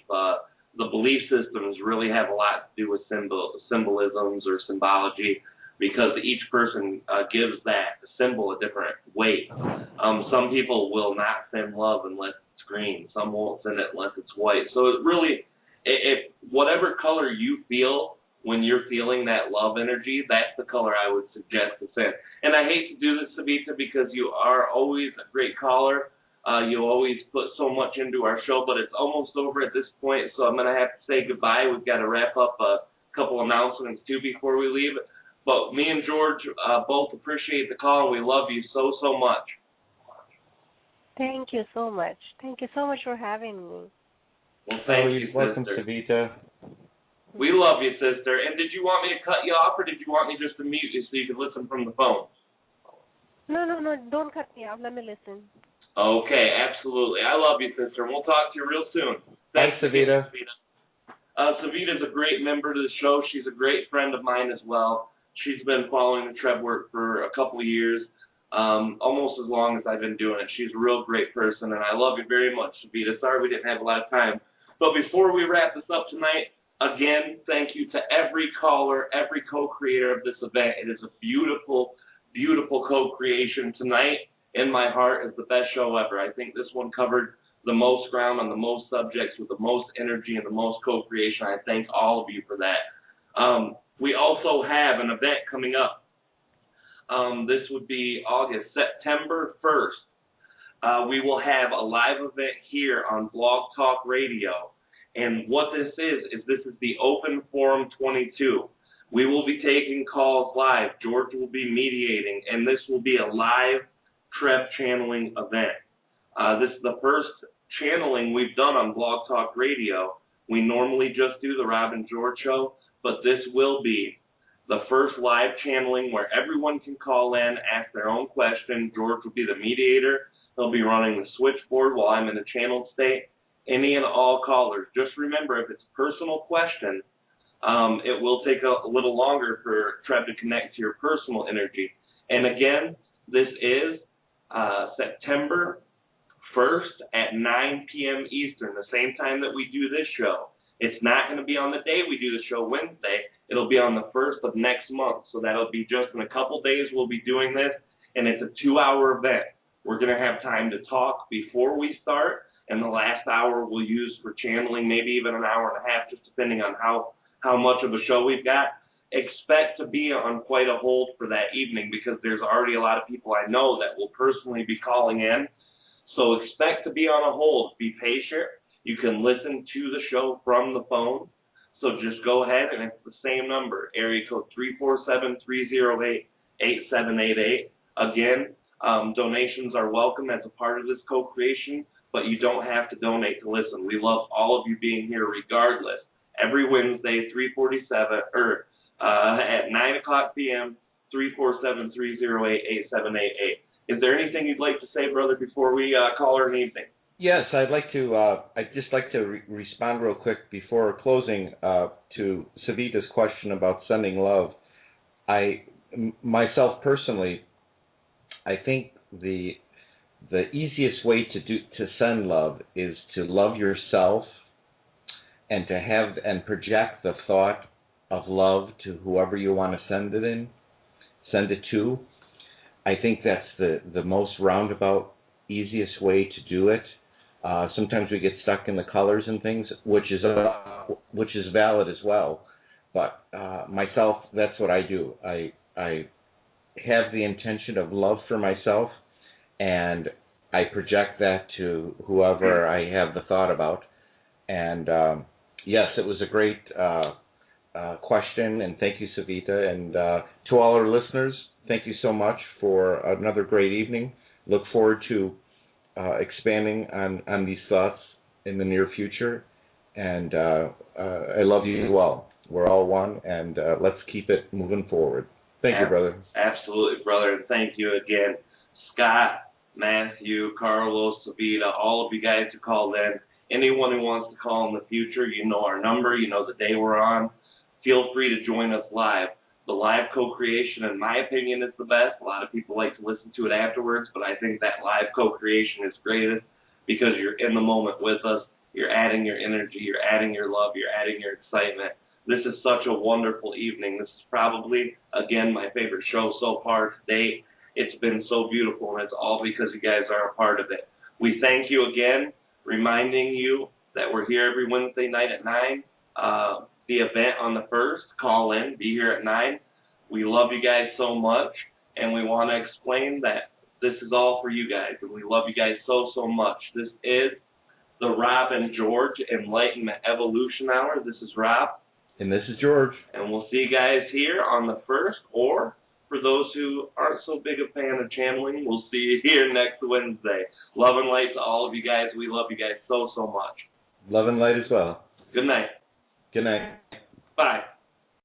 The belief systems really have a lot to do with symbolisms or symbology because each person gives that symbol a different weight. Some people will not send love unless it's green. Some won't send it unless it's white. So it really, if whatever color you feel when you're feeling that love energy, that's the color I would suggest to send. And I hate to do this, Savita, because you are always a great caller. You always put so much into our show, but it's almost over at this point, so I'm going to have to say goodbye. We've got to wrap up a couple announcements, too, before we leave. But me and George both appreciate the call, and we love you so, so much. Thank you so much. Thank you so much for having me. Well, thank you, welcome, sister. Savita. We love you, sister. And did you want me to cut you off, or did you want me just to mute you so you could listen from the phone? No, don't cut me off. Let me listen. Okay, absolutely. I love you, sister, and we'll talk to you real soon. Thanks, Savita. Savita's a great member to the show. She's a great friend of mine as well. She's been following the Treb work for a couple of years, almost as long as I've been doing it. She's a real great person, and I love you very much, Savita. Sorry we didn't have a lot of time. But before we wrap this up tonight, again, thank you to every caller, every co-creator of this event. It is a beautiful, beautiful co-creation tonight. In my heart is the best show ever. I think this one covered the most ground on the most subjects with the most energy and the most co-creation. I thank all of you for that. We also have an event coming up. This would be September 1st. We will have a live event here on Blog Talk Radio. And what this is the Open Forum 22. We will be taking calls live. George will be mediating, and this will be a live Treb Channeling event. This is the first channeling we've done on Blog Talk Radio. We normally just do the Rob and George show, but this will be the first live channeling where everyone can call in, ask their own question. George will be the mediator. He'll be running the switchboard while I'm in a channeled state. Any and all callers, just remember, if it's a personal question, it will take a little longer for Treb to connect to your personal energy. And again, this is September 1st at 9 p.m. Eastern, the same time that we do this show. It's not going to be on the day we do the show, Wednesday. It'll be on the 1st of next month. So that'll be just in a couple days we'll be doing this, and it's a 2-hour event. We're going to have time to talk before we start, and the last hour we'll use for channeling, maybe even an hour and a half, just depending on how much of a show we've got. Expect to be on quite a hold for that evening because there's already a lot of people I know that will personally be calling in. So expect to be on a hold. Be patient. You can listen to the show from the phone. So just go ahead, and it's the same number, area code 347-308-8788. Again, donations are welcome as a part of this co-creation, but you don't have to donate to listen. We love all of you being here regardless. Every Wednesday, at 9 o'clock p.m., 347-308-8788. Is there anything you'd like to say, brother, before we call her an evening? Yes, I'd just like to respond real quick before closing to Savita's question about sending love. Myself personally, I think the easiest way to send love is to love yourself and to have and project the thought of love to whoever you want to send it to. I think that's the most roundabout, easiest way to do it. Sometimes we get stuck in the colors and things, which is valid as well. But myself, that's what I do. I have the intention of love for myself, and I project that to whoever I have the thought about. And yes, it was a great question, and thank you, Savita. And to all our listeners, thank you so much for another great evening. Look forward to expanding on these thoughts in the near future. And I love you all. We're all one, and let's keep it moving forward. Thank you, brother. Absolutely, brother, and thank you again. Scott, Matthew, Carlos, Savita, all of you guys who called in. Anyone who wants to call in the future, you know our number, you know the day we're on. Feel free to join us live. The live co-creation, in my opinion, is the best. A lot of people like to listen to it afterwards, but I think that live co-creation is greatest because you're in the moment with us. You're adding your energy, you're adding your love, you're adding your excitement. This is such a wonderful evening. This is probably, again, my favorite show so far to date. It's been so beautiful, and it's all because you guys are a part of it. We thank you again, reminding you that we're here every Wednesday night at 9. The event on the 1st, call in, be here at 9. We love you guys so much, and we want to explain that this is all for you guys, and we love you guys so, so much. This is the Rob and George Enlightenment Evolution Hour. This is Rob. And this is George. And we'll see you guys here on the 1st, or for those who aren't so big a fan of channeling, we'll see you here next Wednesday. Love and light to all of you guys. We love you guys so, so much. Love and light as well. Good night. Good night. Bye.